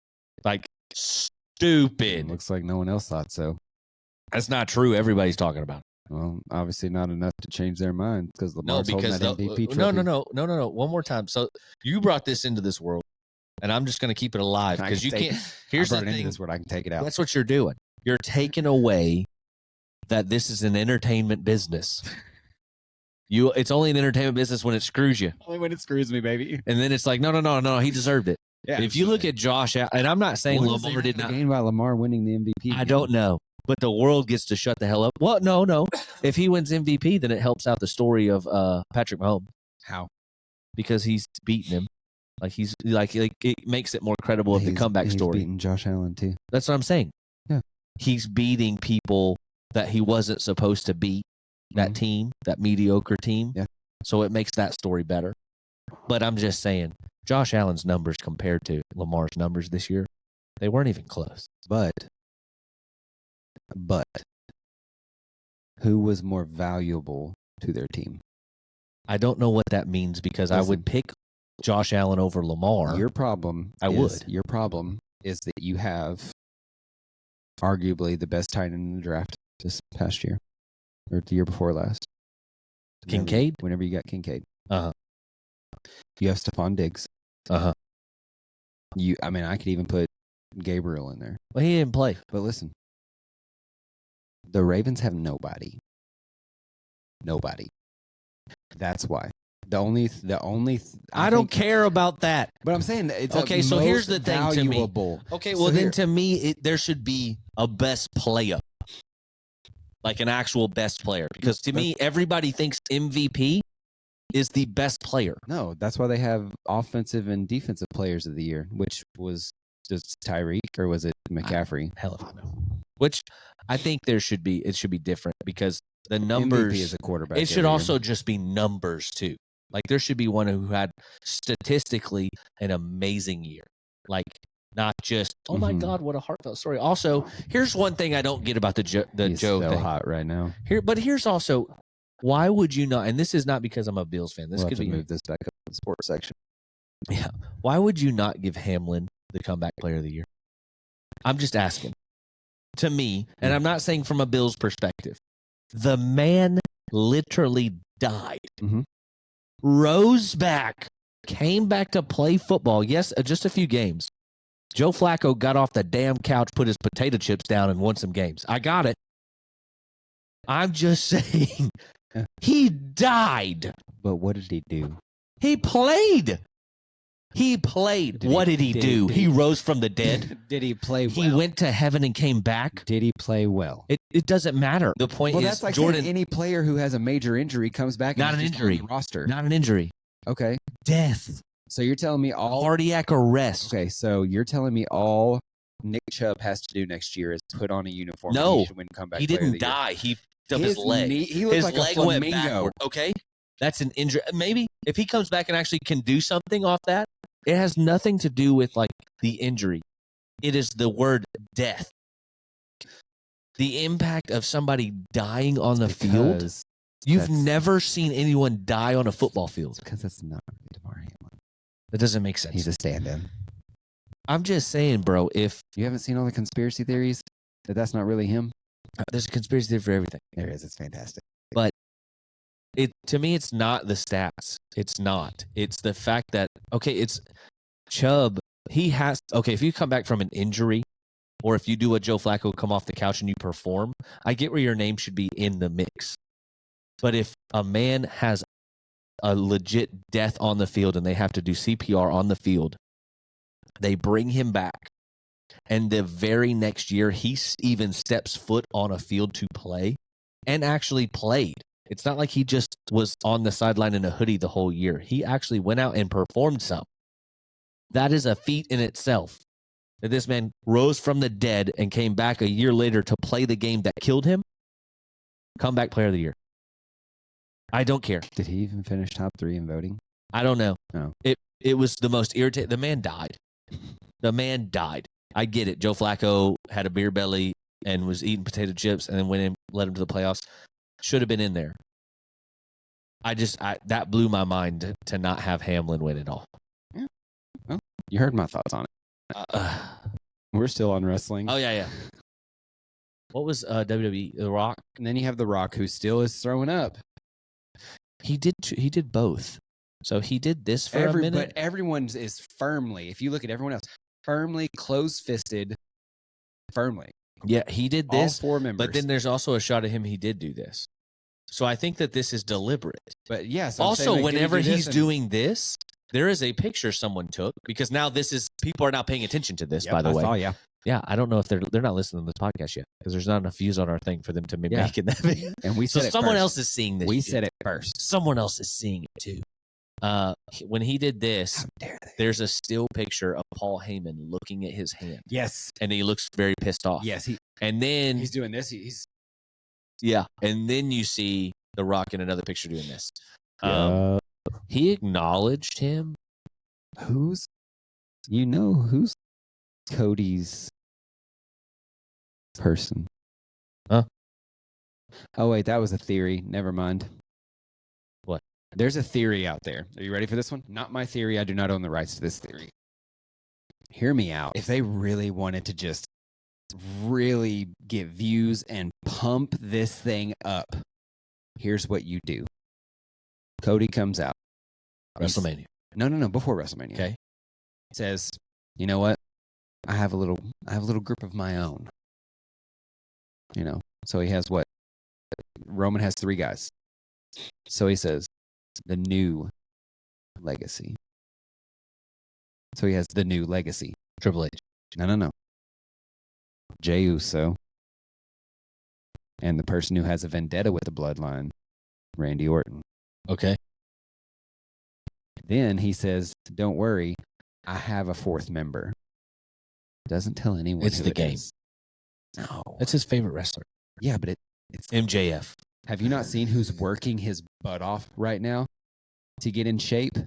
Stupid. Looks like no one else thought so. That's not true. Everybody's talking about it. Well, obviously not enough to change their mind because No, Lamar's holding because that MVP trophy. no. One more time. So you brought this into this world, and I'm just going to keep it alive because you can't. Here's the I brought it into thing. this word. I can take it out. That's what you're doing. You're taking away that this is an entertainment business. It's only an entertainment business when it screws you. Only when it screws me, baby. And then it's like, no, he deserved it. Yeah. If you look at Josh, and I'm not saying Lamar did not gain by Lamar winning the MVP. I don't know, but the world gets to shut the hell up. Well, no. If he wins MVP, then it helps out the story of Patrick Mahomes. How? Because he's beaten him. It makes it more credible of the comeback story. He's beating Josh Allen too. That's what I'm saying. Yeah. He's beating people that he wasn't supposed to beat. That team, that mediocre team. Yeah. So it makes that story better. But I'm just saying, Josh Allen's numbers compared to Lamar's numbers this year, they weren't even close. But who was more valuable to their team? I don't know what that means because I would pick Josh Allen over Lamar. Your problem is that you have arguably the best tight end in the draft this past year. Or the year before last. Kincaid? Whenever you got Kincaid. Uh-huh. You have Stephon Diggs. Uh-huh. I could even put Gabriel in there. Well, he didn't play. But listen. The Ravens have nobody. Nobody. That's why. I don't care about that. But I'm saying that it's okay. So here's the thing valuable. To me. Okay, well then to me, there should be a best player. Like an actual best player. Because to me, everybody thinks MVP is the best player. No, that's why they have offensive and defensive players of the year, which was just Tyreek or was it McCaffrey? Hell if I know. Which I think it should be different because the numbers MVP is a quarterback. It should also just be numbers too. Like there should be one who had statistically an amazing year. Like not just, oh my God, what a heartfelt story. Also, here's one thing I don't get about He's Joe so thing. hot right now. But here's also, why would you not? And this is not because I'm a Bills fan. This We'll could have be to move this back up to the sports section. Yeah. Why would you not give Hamlin the comeback player of the year? I'm just asking. To me, and I'm not saying from a Bills perspective, the man literally died, rose back, came back to play football. Yes, just a few games. Joe Flacco got off the damn couch, put his potato chips down, and won some games. I got it. I'm just saying, he died. But what did he do? He played. What did he do? He rose from the dead. Did he play well? He went to heaven and came back. Did he play well? It doesn't matter. The point is, that's like Jordan. any player who has a major injury comes back. Not and an is just injury. on the roster. Not an injury. Okay. Death. So you're telling me all Cardiac arrest. Okay, so you're telling me all Nick Chubb has to do next year is put on a uniform. No, and he should win comeback. He player of didn't the year. die. He up his leg. He looked his like leg a went flamingo. backward. Okay, that's an injury. Maybe if he comes back and actually can do something off that, it has nothing to do with like the injury. It is the word death. The impact of somebody dying on the field. You've never seen anyone die on a football field. Because that's not really Damar Hamlin. That doesn't make sense. He's a stand-in. I'm just saying, bro, if You haven't seen all the conspiracy theories that's not really him? there's a conspiracy theory for everything. There is. It's fantastic. To me, it's not the stats. It's not. It's the fact that, okay, it's Chubb. If you come back from an injury or if you do a Joe Flacco, come off the couch and you perform, I get where your name should be in the mix. But if a man has a legit death on the field and they have to do CPR on the field, they bring him back. And the very next year, he even steps foot on a field to play and actually played. It's not like he just was on the sideline in a hoodie the whole year. He actually went out and performed some. That is a feat in itself. That this man rose from the dead and came back a year later to play the game that killed him. Comeback player of the year. I don't care. Did he even finish top 3 in voting? I don't know. No. It was the most irritating. The man died. The man died. I get it. Joe Flacco had a beer belly and was eating potato chips and then went in, led him to the playoffs. Should have been in there. That blew my mind to not have Hamlin win it all. Yeah. Well, you heard my thoughts on it. We're still on wrestling. Oh, yeah. What was WWE? The Rock? And then you have The Rock, who still is throwing up. He did both. So he did this for a minute. But everyone is firmly, if you look at everyone else, firmly close-fisted, firmly. Yeah, he did this. All 4 members. But then there's also a shot of him. He did do this. So I think that this is deliberate. But yes. Also, whenever he's doing this, there is a picture someone took because now people are now paying attention to this. By the way, yeah. Yeah, I don't know if they're not listening to this podcast yet because there's not enough views on our thing for them to be making that video. And we said so it someone first. else is seeing this. We said it first. Someone else is seeing it too. When he did this, there's a still picture of Paul Heyman looking at his hand. Yes, and he looks very pissed off. Yes, and then he's doing this. He's and then you see The Rock in another picture doing this. He acknowledged him. Who's Cody's person? Huh? Oh wait, that was a theory. Never mind. What? There's a theory out there. Are you ready for this one? Not my theory. I do not own the rights to this theory. Hear me out. If they really wanted to just really get views and pump this thing up, here's what you do. Cody comes out. WrestleMania. No, before WrestleMania. Okay. Says, you know what? I have a little group of my own. So he has what? Roman has 3 guys. So he says, the new legacy. So he has the new legacy. Triple H. No. Jey Uso. And the person who has a vendetta with the bloodline, Randy Orton. Okay. Then he says, don't worry, I have a 4th member. Doesn't tell anyone It's who the it game. is. No. That's his favorite wrestler. Yeah, but it's MJF. Have you not seen who's working his butt off right now to get in shape?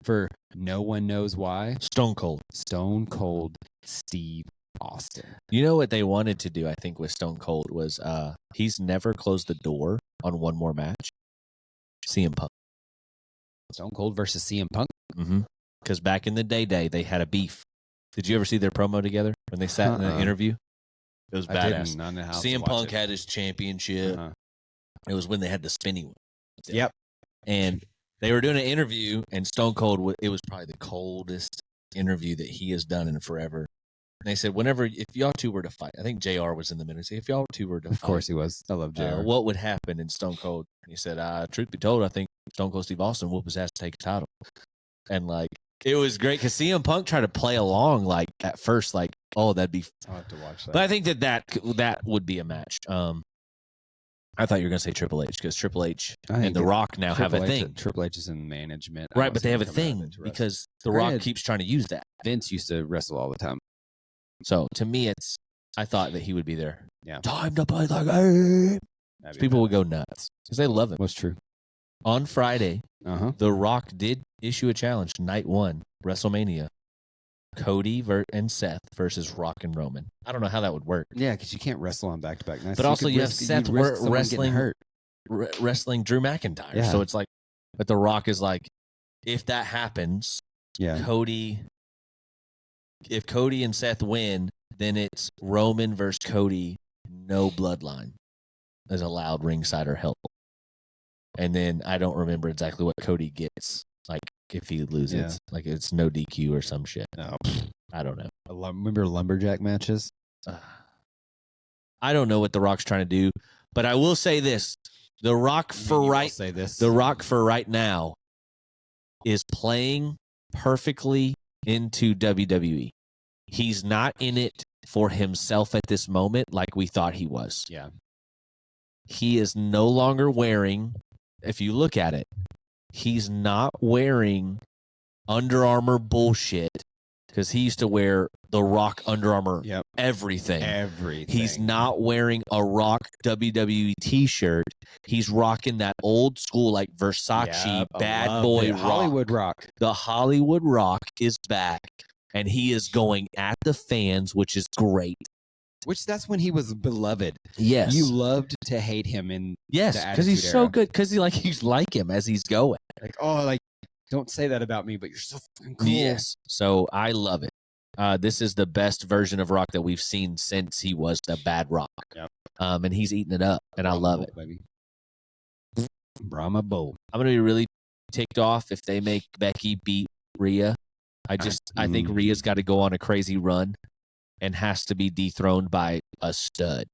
For no one knows why. Stone Cold. Stone Cold Steve Austin. You know what they wanted to do, I think, with Stone Cold was he's never closed the door on one more match. CM Punk. Stone Cold versus CM Punk? Mm-hmm. Because back in the day, they had a beef. Did you ever see their promo together when they sat in an interview? It was badass. CM Punk had his championship. It was when they had the spinny one. Yep. And they were doing an interview, and Stone Cold, it was probably the coldest interview that he has done in forever. And they said, if y'all two were to fight, I think JR was in the middle. If y'all two were to fight. Of course he was. I love JR. What would happen in Stone Cold? And he said, truth be told, I think Stone Cold Steve Austin whoop his ass to take a title. And it was great because CM Punk tried to play along at first, that'd be. I'll have to watch that. But I think that would be a match. I thought you were going to say Triple H because Triple H and The Rock now have a thing. Triple H is in management. Right, but they have a thing because The Rock keeps trying to use that. Vince used to wrestle all the time. So to me, I thought that he would be there. Yeah. Time to play the game. People would go nuts because they love him. What's true? On Friday, The Rock did issue a challenge. Night 1, WrestleMania. Cody and Seth versus Rock and Roman. I don't know how that would work. Yeah, because you can't wrestle on back-to-back nights. But also you have Seth wrestling Drew McIntyre. Yeah. So it's but The Rock is if that happens, yeah. If Cody and Seth win, then it's Roman versus Cody, no bloodline is allowed ringside or help. And then I don't remember exactly what Cody gets. If he loses, it's no DQ or some shit. No, I don't know. Remember lumberjack matches? I don't know what The Rock's trying to do, but I will say this: The Rock The Rock for right now is playing perfectly into WWE. He's not in it for himself at this moment like we thought he was. Yeah. He is no longer wearing, if you look at it, he's not wearing Under Armour bullshit because he used to wear the Rock Under Armour Yep. everything. Everything. He's not wearing a Rock WWE t-shirt. He's rocking that old school like Versace Yep, I bad love boy it. rock. Hollywood Rock. The Hollywood Rock is back, and he is going at the fans, which is great. Which that's when he was beloved. Yes, You loved to hate him in yes, the because he's Attitude so Era. good. Because you like him as he's going. like, oh, like, don't say that about me, but you're so fucking cool. Yes, so I love it. This is the best version of Rock that we've seen since he was the Bad Rock. Yep. And he's eating it up, and I Brahma love Bull, it. baby. Brahma Bull. I'm gonna be really ticked off if they make Becky beat Rhea. I think Rhea's got to go on a crazy run and has to be dethroned by a stud,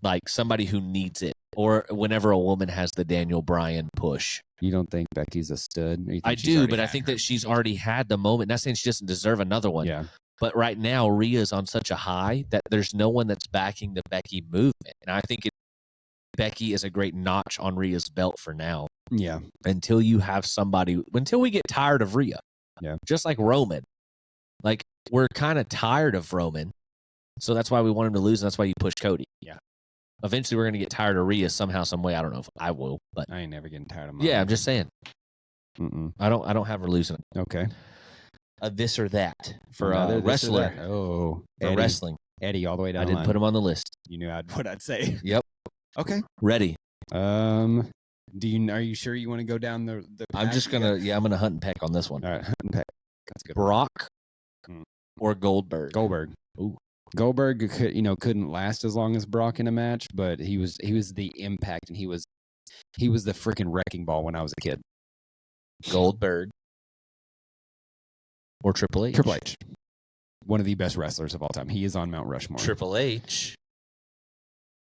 like somebody who needs it, or whenever a woman has the Daniel Bryan push. You don't think Becky's a stud? Or you think I she's do, already but I had think her? that she's already had the moment. Not saying she doesn't deserve another one, Yeah. but right now Rhea's on such a high that there's no one that's backing the Becky movement, and I think Becky is a great notch on Rhea's belt for now. Yeah. Until you have somebody, until we get tired of Rhea. Yeah. Just like Roman. Like, we're kind of tired of Roman. So that's why we want him to lose, and that's why you push Cody. Yeah. Eventually, we're going to get tired of Rhea somehow, some way. I don't know if I will, but I ain't never getting tired of mine. yeah, I'm just saying. Mm-mm. I don't have her losing Okay. a this or that for Another a this or wrestler. that. Oh, For Eddie. wrestling. Eddie all the way down. I didn't put him on the list. You knew what I'd say. Yep. Okay. Ready. Are you sure you want to go down the I'm path? just going to, I'm going to hunt and peck on this one. All right, Hunt and Peck. That's a good. Brock Mm. or Goldberg? Goldberg. Ooh. Goldberg couldn't last as long as Brock in a match, but he was the impact, and he was the freaking wrecking ball when I was a kid. Goldberg or Triple H? Triple H, one of the best wrestlers of all time. He is on Mount Rushmore. Triple H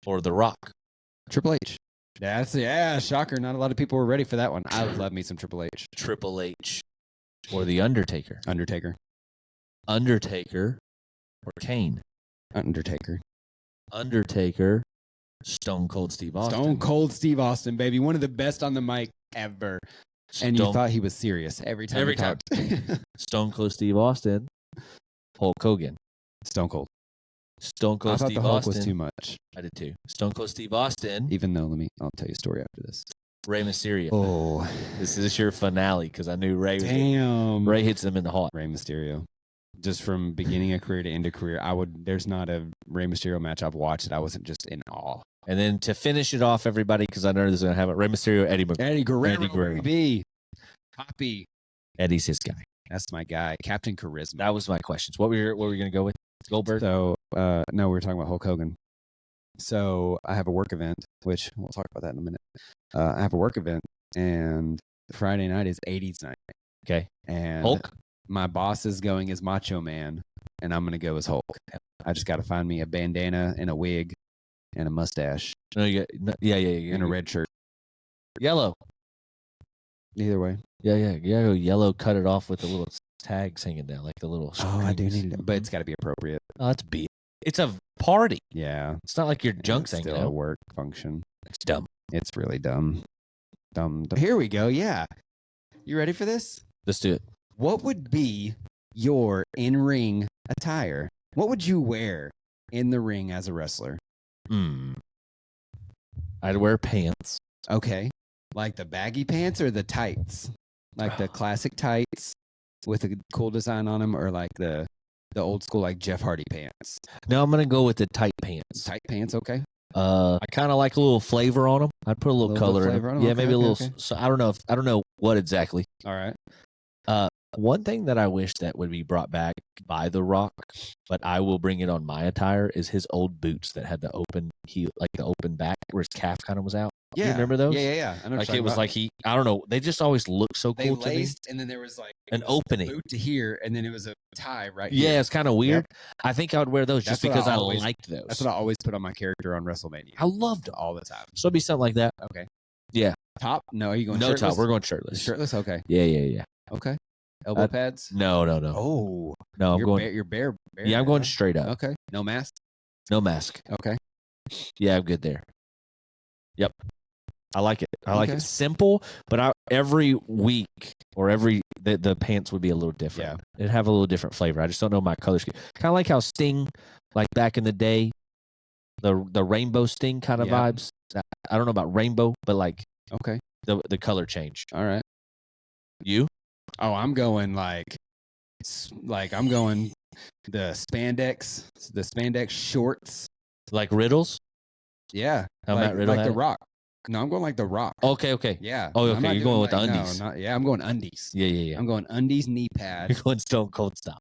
or The Rock? Triple H. Shocker. Not a lot of people were ready for that one. I would love me some Triple H. Triple H or The Undertaker? Undertaker. Undertaker or Kane? Undertaker. Undertaker, Stone Cold Steve Austin. Stone Cold Steve Austin, baby. One of the best on the mic ever. And you Stone- thought he was serious every time. Every he talked. Stone Cold Steve Austin, Hulk Hogan. Stone Cold. Stone I Cold thought Steve the Hulk Austin. was too much. I did too. Stone Cold Steve Austin, Even though, I'll tell you a story after this. Ray Mysterio. Oh, This is your finale because I knew Ray was damn. Ray hits him in the heart. Rey Mysterio. Just from beginning of career to end of career, there's not a Rey Mysterio match I've watched that I wasn't just in awe. And then to finish it off, everybody, because I know this is going to happen, Ray Mysterio, Eddie McGuire. Eddie Guerrero, Eddie Guerrero. baby. Poppy. Eddie's his guy. That's my guy. Captain Charisma. That was my questions. What were we going to go with? Goldberg? So, no, we were talking about Hulk Hogan. So I have a work event, which we'll talk about that in a minute. I have a work event, and Friday night is 80s night. Okay. And Hulk? my boss is going as Macho Man, and I'm going to go as Hulk. I just got to find me a bandana and a wig and a mustache No, yeah. and a red shirt. Yellow. Either way. Yeah. Yellow, cut it off with the little tags hanging down, like the little. Oh, I do strings. need it, but it's got to be appropriate. Oh, that's B. It's a party. Yeah. It's not like your junk's It's hanging still a out. work function. It's dumb. It's really dumb. Dumb. Here we go. Yeah. You ready for this? Let's do it. What would be your in-ring attire? What would you wear in the ring as a wrestler? I'd wear pants. Okay. Like the baggy pants or the tights? Like the classic tights with a cool design on them, or like the old school like Jeff Hardy pants? No, I'm gonna go with the tight pants. Tight pants, okay. I kind of like a little flavor on them. I'd put a little, Little bit of color in flavor them. on 'em? Yeah, Okay, maybe a okay, little. okay. So I don't know what exactly. All right. One thing that I wish that would be brought back by The Rock, but I will bring it on my attire, is his old boots that had the open heel, like the open back, where his calf kind of was out. Yeah. You remember those? Yeah. I know what Like you're it was talking like I don't know. They just always look so about. They cool to me. laced, and then there was like An it was a opening. boot to here, and then it was a tie right Yeah, here. it's kind of weird. I think I would wear those just That's what because I I always- liked those. That's what I always put on my character on WrestleMania. I loved them. all the time. So it'd be something like that. Okay. Yeah. Top? No, are you going No shirtless? top. We're going shirtless. Shirtless? Okay. Yeah. Okay. Elbow pads? No. Oh. No, I'm you're going. bare, you're bare. Yeah, I'm going straight up. Okay. No mask? No mask. Okay. Yeah, I'm good there. Yep. I like it. I like Okay. it. Simple, but every week or every the pants would be a little different. It'd have a little different flavor. I just don't know my color scheme. Kind of like how Sting, like back in the day, the rainbow Sting kind of vibes. I don't know about rainbow, but like Okay. the color change. All right. You? Oh, I'm going I'm going the spandex shorts. Like Riddles? Yeah. How Matt Riddle like had the it? Rock. No, I'm going like the Rock. Okay. Yeah. Oh, I'm okay. not You're doing going with the like- undies. I'm going undies. Yeah. I'm going undies, knee You're pads. going Stone Cold style.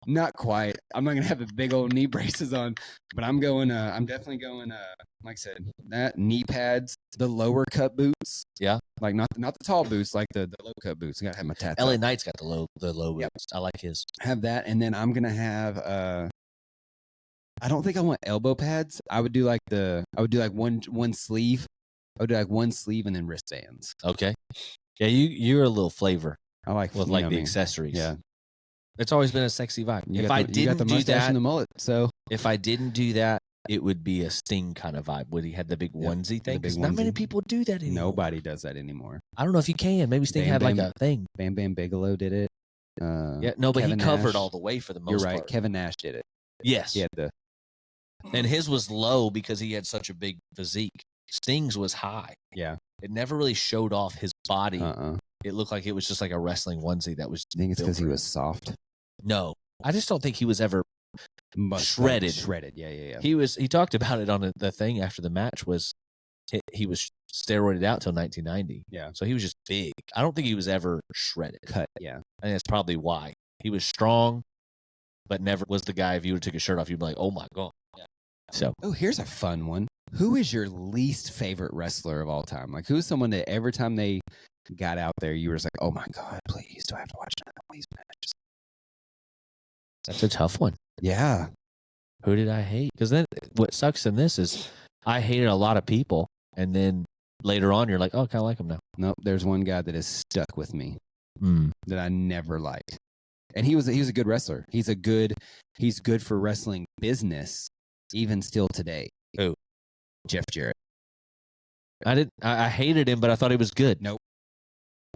Not quite. I'm not gonna have the big old knee braces on, but I'm going. I'm definitely going. Like I said, that knee pads, the lower cut boots. Yeah. Like not the tall boots, like the low cut boots. I gotta have my tats. LA up. Knight's got the low Yep. boots. I like his. Have that, and then I'm gonna have. I don't think I want elbow pads. I would do like one sleeve. I would do like one sleeve and then wristbands. Okay. Yeah, you're a little flavor I like with you like know the me. accessories. Yeah. It's always been a sexy vibe. You If got I the, you got didn't the do mustache that, and the mullet, so if I didn't do that, it would be a Sting kind of vibe. Would he had the big Yep, onesie the thing? big Because not many onesie. people do that anymore. nobody does that anymore. I don't know if you can. Maybe Sting Bam had like Bam. a thing. Bam Bam Bigelow did it. Yeah, no, but Kevin he covered Nash. all the way for the most You're right. part. Kevin Nash did it. Yes. He had the And his was low because he had such a big physique. Sting's was high. yeah. It never really showed off his body. I It looked like it was just like a wrestling onesie that was. think it's built because he for was soft. No, I just don't think he was ever. Shredded. Shredded. Shredded. Yeah. He talked about it on the thing after the match. Was he was steroided out till 1990. Yeah. So he was just big. I don't think he was ever shredded. Cut. Yeah. I think that's probably why he was strong, but never was the guy. If you would have took his shirt off, you'd be like, oh my god. Yeah. So Oh, here's a fun one. Who is your least favorite wrestler of all time? Like, who's someone that every time they got out there, you were just like, oh my God, please, do I have to watch another one of these matches? that's a tough one. Yeah. Who did I hate? Because then what sucks in this is I hated a lot of people, and then later on you're like, oh, I kind of like him now. Nope. There's one guy that is stuck with me Mm. that I never liked. And he was a good wrestler. He's good for wrestling business, even still today. Who? Jeff Jarrett. I hated him, but I thought he was good. Nope.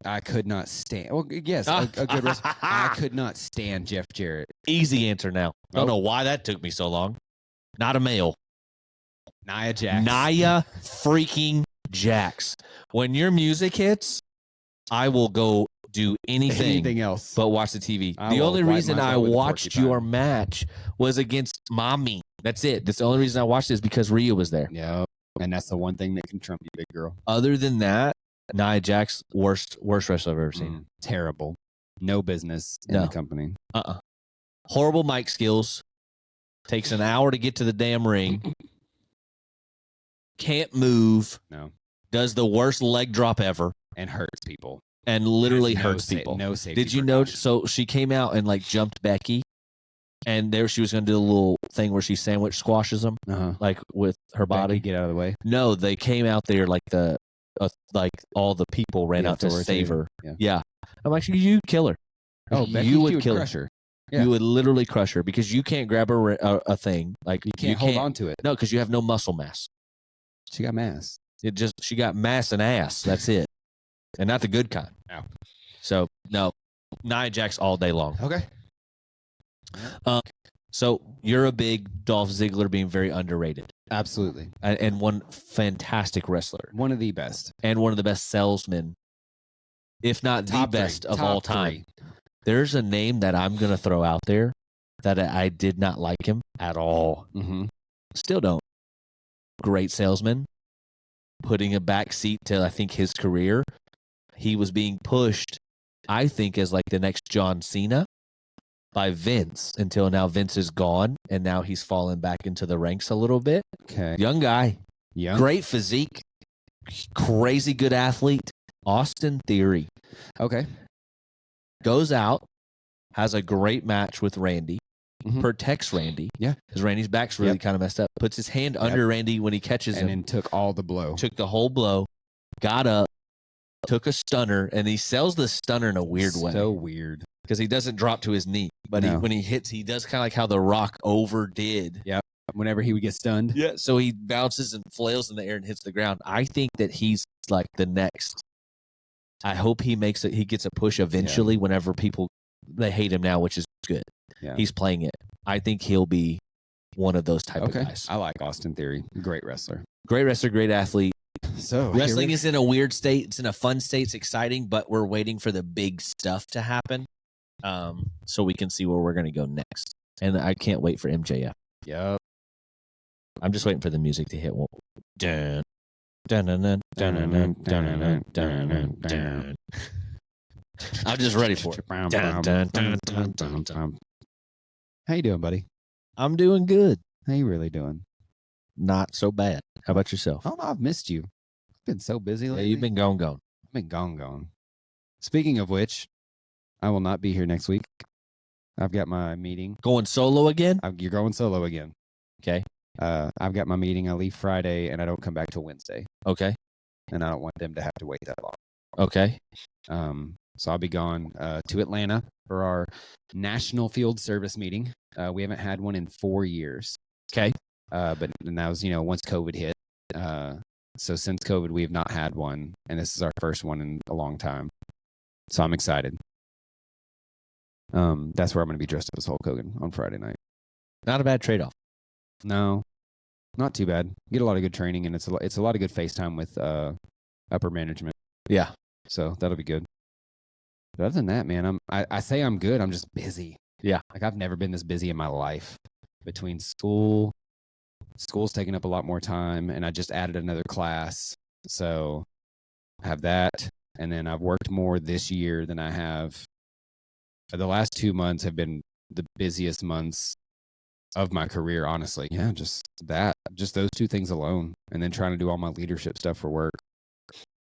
I could not stand. Well, yes, a good wrestler. I could not stand Jeff Jarrett. Easy answer now. Don't Oh. know why that took me so long. Not a male. Nia Jax. Nia freaking Jax. When your music hits, I will go do anything else. but watch the TV. I The will only wipe reason my I butt with a watched porcupine. your match was against Mommy. That's it. That's the only reason I watched it is because Rhea was there. Yeah. And that's the one thing that can trump you, big girl. Other than that, Nia Jax, worst wrestler I've ever seen. Terrible. No business in No. the company. Horrible mic skills. Takes an hour to get to the damn ring. Can't move. No. Does the worst leg drop ever. And hurts people. And literally Has no hurts sa- people. No safety. Did you know? precautions. So she came out and like jumped Becky, and there she was going to do a little thing where she sandwich squashes them Uh-huh. like with her body. Becky, get out of the way. No, they came out there like like all the people ran The out to save her. authoritative, Yeah, I'm like, you kill her. Oh, Becky, you would kill crush her. her. Yeah. You would literally crush her because you can't grab a thing like You can't hold on to it. No, because you have no muscle mass. She got mass. She got mass and ass. That's it, and not the good kind. No. So no, Nia Jax all day long. Okay. So you're a big Dolph Ziggler being very underrated Absolutely. and one fantastic wrestler One of the best. and one of the best salesmen, if not the Top three. best of Top all three. time. There's a name that I'm going to throw out there that I did not like him at all. Mm-hmm. Still don't. Great salesman, putting a back seat to, I think, his career. He was being pushed, I think, as like the next John Cena by Vince until now Vince is gone and now he's fallen back into the ranks a little bit. Okay. Young guy, Yeah. great physique, crazy good athlete. Austin Theory Okay. goes out, has a great match with Randy, Mhm. protects Randy. Yeah. Because Randy's back's really Yep. kind of messed up. Puts his hand under Randy when he catches And him. then took all the blow. Took the whole blow, got up, took a stunner, and he sells the stunner in a weird way So weird. because he doesn't drop to his knee. But No. when he hits, he does kind of like how The Rock overdid. Whenever he would get stunned. Yeah. So he bounces and flails in the air and hits the ground. I think that he's like the next I hope he makes it. He gets a push eventually. Whenever people they hate him now, which is good. Yeah. He's playing it. I think he'll be one of those type of guys. I like Austin Theory. Great wrestler. Great wrestler, great athlete. So Wrestling is in a weird state. It's in a fun state. It's exciting, but we're waiting for the big stuff to happen, so we can see where we're going to go next. And I can't wait for MJF. Yep. I'm just waiting for the music to hit. Dun, dun, dun, dun, dun, dun, dun, dun, dun, dun, dun. I'm just ready for it. Dun, dun, dun, dun, dun, dun. How you doing, buddy? I'm doing good. How you really doing? Not so bad. How about yourself? Oh, I've missed you. I've been so busy lately. Yeah, you've been gone. I've been gone. Speaking of which, I will not be here next week. I've got my meeting. Going solo again? You're going solo again. Okay. I've got my meeting. I leave Friday, and I don't come back till Wednesday. Okay. And I don't want them to have to wait that long. Okay. So I'll be gone to Atlanta for our National Field Service meeting. We haven't had one in 4 years. Okay. But that was, once COVID hit. So since COVID, we have not had one, and this is our first one in a long time. So I'm excited. That's where I'm going to be dressed up as Hulk Hogan on Friday night. Not a bad trade-off. No, not too bad. Get a lot of good training, and it's a lot of good FaceTime with upper management. Yeah. So that'll be good. But other than that, man, I say I'm good. I'm just busy. Yeah. Like I've never been this busy in my life. Between school's taking up a lot more time, and I just added another class. So I have that. And then I've worked more this year than I have. The last 2 months have been the busiest months of my career, honestly. Yeah, just those two things alone. And then trying to do all my leadership stuff for work.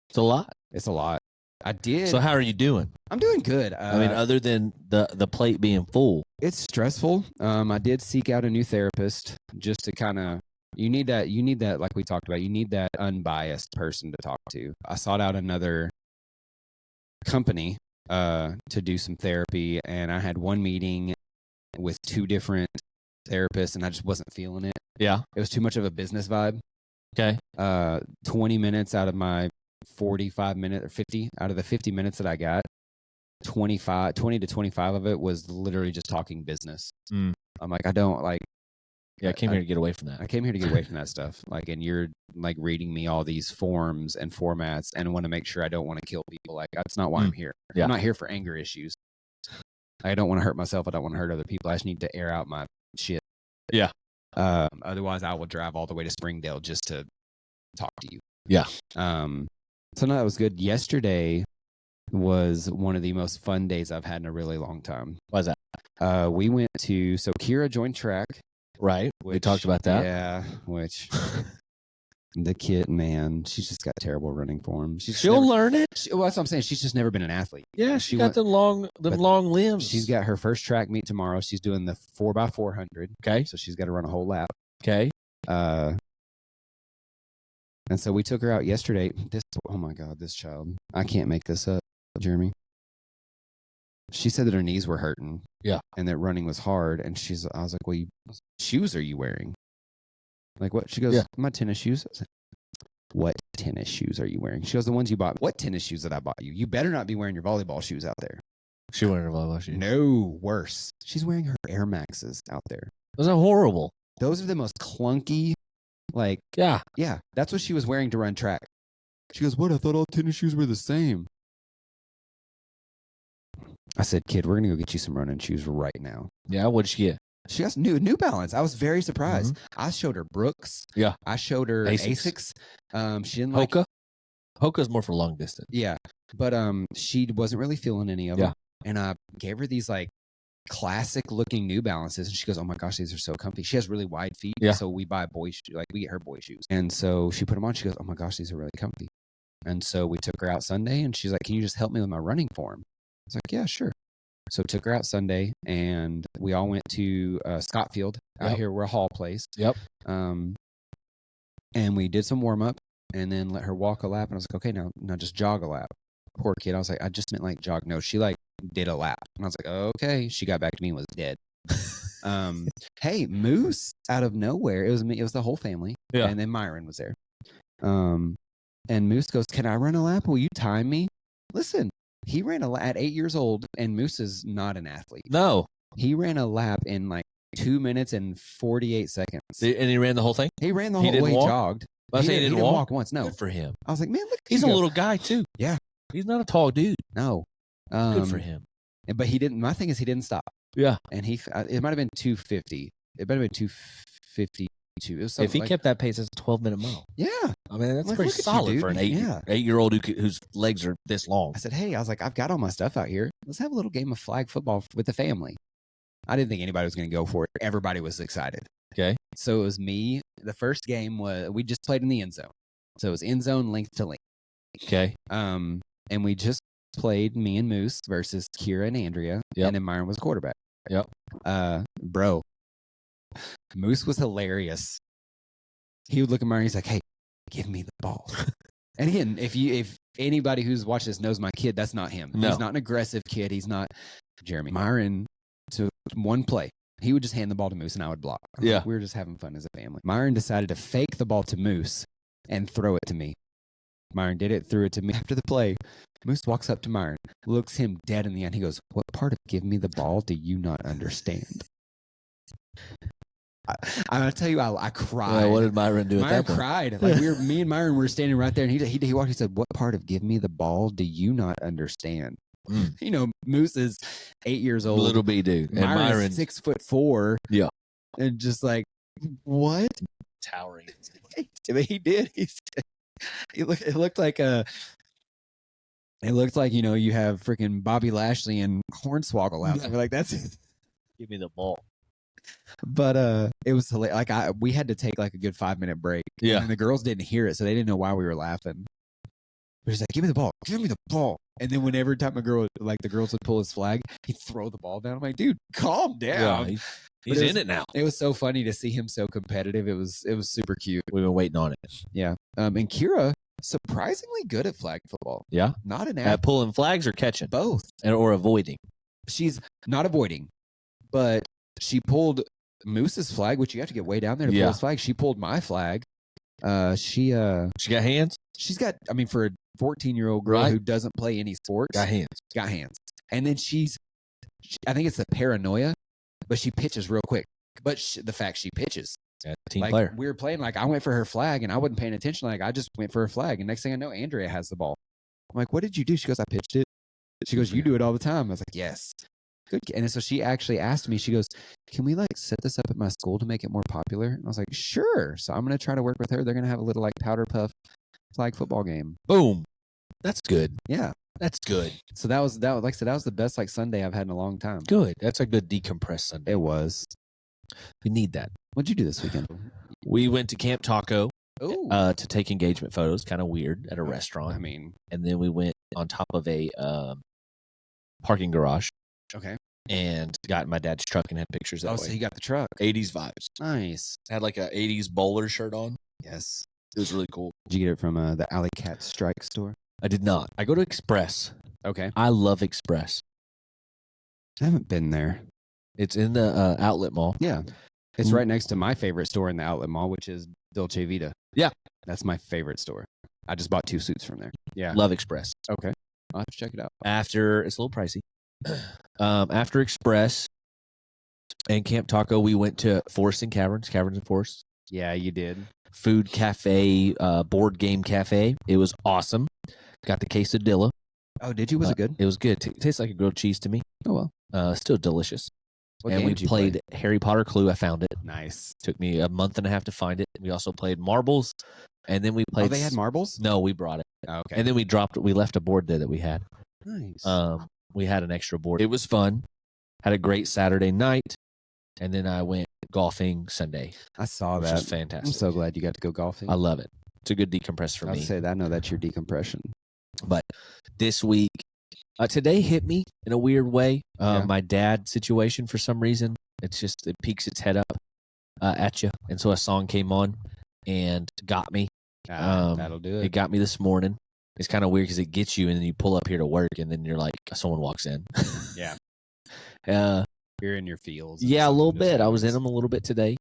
It's a lot. It's a lot. I did. So how are you doing? I'm doing good. I mean, other than the plate being full. It's stressful. I did seek out a new therapist just to kind of, you need that, like we talked about, you need that unbiased person to talk to. I sought out another company to do some therapy, and I had one meeting with 2 different therapists, and I just wasn't feeling it. Yeah. It was too much of a business vibe. Okay. 20 minutes out of my 45 minutes, or 50 out of the 50 minutes that I got, 20 to 25 of it was literally just talking business. I'm like, I don't like. Yeah, I came here to get away from that. I came here to get away from that stuff. Like, and you're like reading me all these forms and formats, and want to make sure I don't want to kill people. Like, that's not why I'm here. Yeah. I'm not here for anger issues. I don't want to hurt myself. I don't want to hurt other people. I just need to air out my shit. Yeah. Otherwise, I will drive all the way to Springdale just to talk to you. Yeah. So no, that was good. Yesterday was one of the most fun days I've had in a really long time. Why is that? We went to, so Kira joined track. Right. We talked about that. Yeah. Which the kid, man, she's just got terrible running form. She'll learn it. Well, that's what I'm saying. She's just never been an athlete. Yeah. She got them long limbs. She's got her first track meet tomorrow. She's doing the 4x400. Okay. So she's got to run a whole lap. Okay. And so we took her out yesterday. Oh my God, this child. I can't make this up, Jeremy. She said that her knees were hurting. Yeah. And that running was hard. And I was like, well, shoes are you wearing? Like what? She goes, yeah. My tennis shoes. I said, what tennis shoes are you wearing? She goes, the ones you bought. What tennis shoes that I bought you? You better not be wearing your volleyball shoes out there. She wearing her volleyball shoes? No, worse. She's wearing her Air Maxes out there. Those are horrible. Those are the most clunky. Like, yeah, that's what she was wearing to run track. She goes, what? I thought all tennis shoes were the same. I said, kid, we're going to go get you some running shoes right now. Yeah, what'd she get? She has New Balance. I was very surprised. I showed her Brooks. Yeah. I showed her Asics. She didn't like Hoka. Hoka's more for long distance. Yeah. But she wasn't really feeling any of them. And I gave her these like classic looking New Balances, and she goes, oh my gosh, these are so comfy. She has really wide feet, so we buy boy shoes, like we get her boy shoes. And so she put them on. She goes, oh my gosh, these are really comfy. And so we took her out Sunday, and she's like, can you just help me with my running form? I was like, yeah, sure. So took her out Sunday, and we all went to Scott Field out here where Hall plays. Yep. And we did some warm up, and then let her walk a lap. And I was like, okay, now just jog a lap. Poor kid. I was like, I just meant like jog. No, she like did a lap. And I was like, okay. She got back to me and was dead. Hey, Moose out of nowhere. It was the whole family. Yeah. And then Myron was there. And Moose goes, can I run a lap? Will you time me? Listen, he ran at 8 years old, and Moose is not an athlete. No. He ran a lap in like 2 minutes and 48 seconds. And he ran the whole thing? He ran the He whole didn't way. He walk? jogged. I was saying he didn't walk once. No, Good for him. I was like, man, look, at He's you a go. little guy too. Yeah. He's not a tall dude. No, Good for him. But he didn't. My thing is, he didn't stop. Yeah. And it might have been 250. It might have been 252. It was If he like, kept that pace, it's a 12-minute mile. yeah. I mean, that's Like, pretty look at you, solid dude. for an Yeah. 8-year-old whose legs are this long. I said, hey, I was like, I've got all my stuff out here. Let's have a little game of flag football with the family. I didn't think anybody was going to go for it. Everybody was excited. Okay. So it was me. The first game was, we just played in the end zone. So it was end zone, length to length. Okay. And we just played me and Moose versus Kira and Andrea. Yep. And then Myron was quarterback. Yep. Bro, Moose was hilarious. He would look at Myron. He's like, hey, give me the ball. And again, if anybody who's watched this knows my kid, that's not him. No. He's not an aggressive kid. He's not Jeremy. Myron, to one play, he would just hand the ball to Moose and I would block. Yeah. We were just having fun as a family. Myron decided to fake the ball to Moose and throw it to me. Myron did it, threw it to me. After the play, Moose walks up to Myron, looks him dead in the eye. He goes, what part of give me the ball do you not understand? I'll tell you, I cried. What did Myron do at Myron that point? cried. Like me and Myron were standing right there, and he walked. He said, "What part of give me the ball do you not understand?" Mm. You know, Moose is 8 years old. Little B dude. And Myron's Myron's 6'4". Yeah. And just like, what? towering. He did. It looked like you have freaking Bobby Lashley and Hornswoggle out there. Like that's it. Give me the ball. But it was hilarious. Like we had to take like a good 5-minute break. Yeah. And the girls didn't hear it, so they didn't know why we were laughing. But he's like, "Give me the ball, give me the ball." And then whenever time the girls would pull his flag, he'd throw the ball down. I'm like, "Dude, calm down." Yeah, he's in it now. It was so funny to see him so competitive. It was super cute. We've been waiting on it. Yeah. And Kira, surprisingly good at flag football. Yeah. Not an At pulling flags or catching? both. Or avoiding? She's not avoiding, but she pulled Moose's flag, which you have to get way down there to pull his flag. She pulled my flag. She got hands? She's got, I mean, for a 14-year-old girl Right. who doesn't play any sports, Got hands. got hands. And then I think it's the paranoia, but she pitches real quick. But the fact she pitches. Yeah, team Like player. we were playing, like I went for her flag and I wasn't paying attention. Like I just went for her flag. And next thing I know, Andrea has the ball. I'm like, what did you do? She goes, I pitched it. She goes, you do it all the time. I was like, yes. Good. And so she actually asked me, she goes, can we like set this up at my school to make it more popular? And I was like, sure. So I'm going to try to work with her. They're going to have a little like powder puff flag football game. Boom. That's good. Yeah. That's good. So that was like I said, that was the best like Sunday I've had in a long time. Good. That's a good decompressed Sunday. It was. We need that. What'd you do this weekend? We went to Camp Taco Oh, to take engagement photos. Kind of weird at a restaurant. I mean, And then we went on top of a parking garage okay. and got in my dad's truck and had pictures that Oh, way. so you got the truck. 80s vibes. Nice. Had like a 80s bowler shirt on. Yes. It was really cool. Did you get it from the Alley Cat Strike store? I did not. I go to Express. Okay. I love Express. I haven't been there. It's in the outlet mall. Yeah. It's right next to my favorite store in the outlet mall, which is Dolce Vita. Yeah. That's my favorite store. I just bought 2 suits from there. Yeah. Love Express. Okay. I'll have to check it out. After, it's a little pricey. After Express and Camp Taco, we went to Forest and Caverns and Forest. Yeah, you did. Food cafe, board game cafe. It was awesome. Got the quesadilla. Oh, did you? Was it good? It was good. Tastes like a grilled cheese to me. Oh, well. Still delicious. What and game we did you played Harry Potter Clue. I found it. Nice. Took me a month and a half to find it. We also played marbles, and then we played. Oh, they had marbles? No, we brought it. Oh, okay. And then we left a board there that we had. Nice. We had an extra board. It was fun. Had a great Saturday night, and then I went golfing Sunday. I saw which that. was fantastic. I'm so glad you got to go golfing. I love it. It's a good decompress for I'll me. say that. I know that's your decompression. But this week, today hit me in a weird way. Yeah. My dad situation, for some reason, it peeks its head up at you. And so a song came on and got me. That'll do It it. got me this morning. It's kind of weird because it gets you and then you pull up here to work and then you're like, someone walks in. Yeah. You're in your feels. Yeah, a little bit. I was in them a little bit today.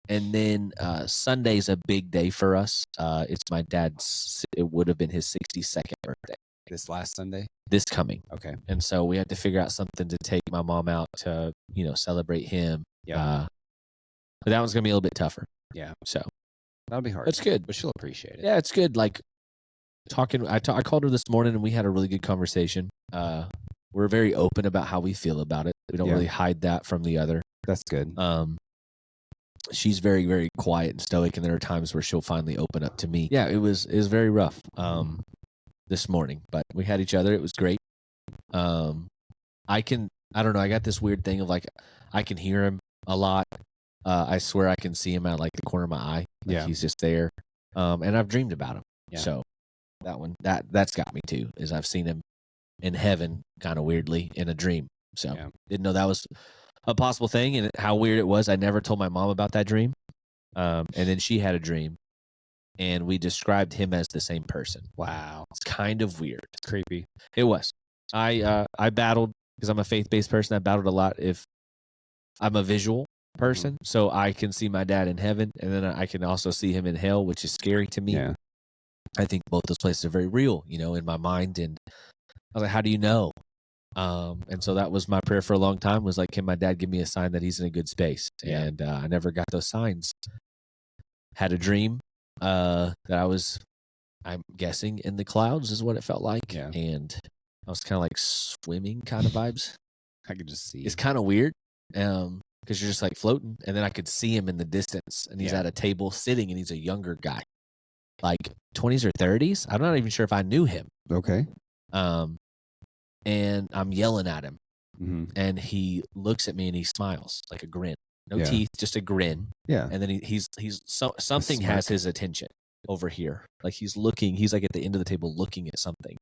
And then Sunday's a big day for us. It's my dad's, it would have been his 62nd birthday. This last Sunday? this coming. Okay. And so we had to figure out something to take my mom out to, celebrate him. Yeah. But that one's going to be a little bit tougher. Yeah. So That'll be hard. that's good. But she'll appreciate it. Yeah, it's good. Like talking, I called her this morning and we had a really good conversation. We're very open about how we feel about it. We don't really hide that from the other. That's good. She's very, very quiet and stoic, and there are times where she'll finally open up to me. Yeah, it was very rough this morning, but we had each other. It was great. I don't know. I got this weird thing of like, I can hear him a lot. I swear I can see him at like the corner of my eye. Like he's just there. And I've dreamed about him. Yeah. So that one, that's got me too, is I've seen him in heaven kind of weirdly in a dream. So didn't know that was a possible thing, and how weird it was. I never told my mom about that dream. And then she had a dream, and we described him as the same person. Wow. It's kind of weird. Creepy. It was. I battled, because I'm a faith-based person. I battled a lot if I'm a visual person, so I can see my dad in heaven, and then I can also see him in hell, which is scary to me. Yeah. I think both those places are very real, in my mind. And I was like, how do you know? And so that was my prayer for a long time, was like, can my dad give me a sign that he's in a good space? Yeah. And I never got those signs. Had a dream that I'm guessing, in the clouds is what it felt like. Yeah. And I was kind of like swimming kind of vibes. I could just see. It's kind of weird because you're just like floating. And then I could see him in the distance, and he's at a table sitting, and he's a younger guy, like 20s or 30s. I'm not even sure if I knew him. Okay. And I'm yelling at him, and he looks at me and he smiles, like a grin, no Yeah. teeth, just a grin. Yeah. And then something has his attention over here. Like he's like at the end of the table looking at something.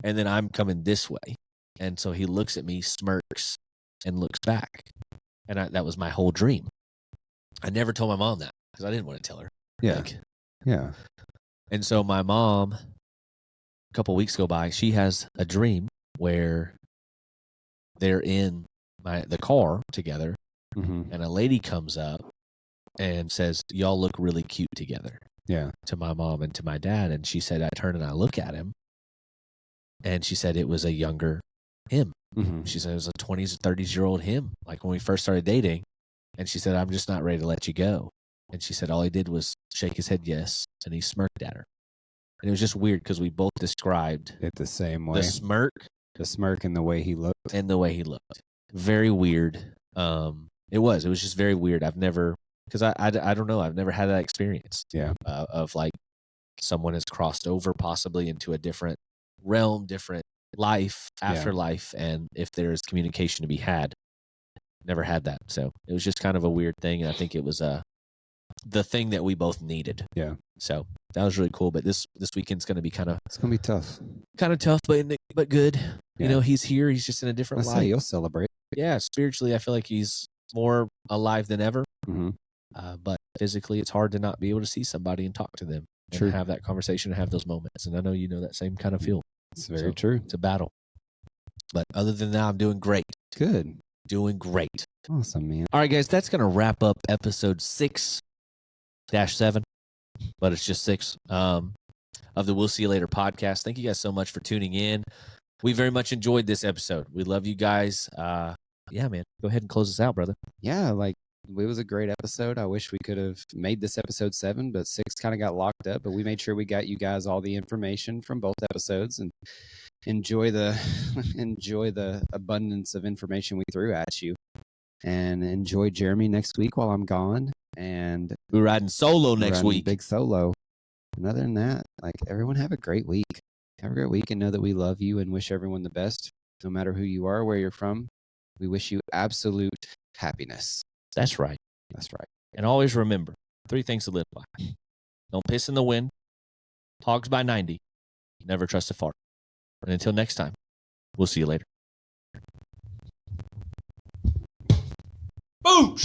And then I'm coming this way. And so he looks at me, smirks, and looks back. And that was my whole dream. I never told my mom that because I didn't want to tell her. Yeah. Yeah. And so my mom, a couple weeks go by, she has a dream where they're in the car together, and a lady comes up and says, y'all look really cute together. Yeah. To my mom and to my dad. And she said, I turn and I look at him, and she said it was a younger him. She said it was a 20s, 30s-year-old him, like when we first started dating. And she said, I'm just not ready to let you go. And she said all he did was shake his head yes, and he smirked at her. And it was just weird because we both described it the same way. The smirk and the way he looked. Very weird. It was just very weird. I've never, because I don't know, I've never had that experience. Yeah. Of like someone has crossed over possibly into a different realm, different life, afterlife, and if there's communication to be had. Never had that. So it was just kind of a weird thing. And I think it was the thing that we both needed. Yeah. So that was really cool. But this weekend's going to be it's going to be tough. Kind of tough, but good. Yeah. He's here. He's just in a different life. You'll celebrate. Yeah. Spiritually, I feel like he's more alive than ever. But physically, it's hard to not be able to see somebody and talk to them. And have that conversation and have those moments. And I know you know that same kind of feel. It's very true. It's a battle. But other than that, I'm doing great. Good. Doing great. Awesome, man. All right, guys, that's going to wrap up episode 6-7, but it's just 6 of the We'll See You Later podcast. Thank you guys so much for tuning in. We very much enjoyed this episode. We love you guys. Yeah, man, go ahead and close us out, brother. Yeah, it was a great episode. I wish we could have made this episode 7, but 6 kind of got locked up. But we made sure we got you guys all the information from both episodes, and enjoy the abundance of information we threw at you. And enjoy Jeremy next week while I'm gone. And we're riding solo next week. Big solo. And other than that, everyone have a great week. Have a great week, and know that we love you and wish everyone the best, no matter who you are, where you're from. We wish you absolute happiness. That's right. That's right. And always remember 3 things to live by. Don't piss in the wind. Hogs by 90. Never trust a fart. And until next time, we'll see you later. Boom!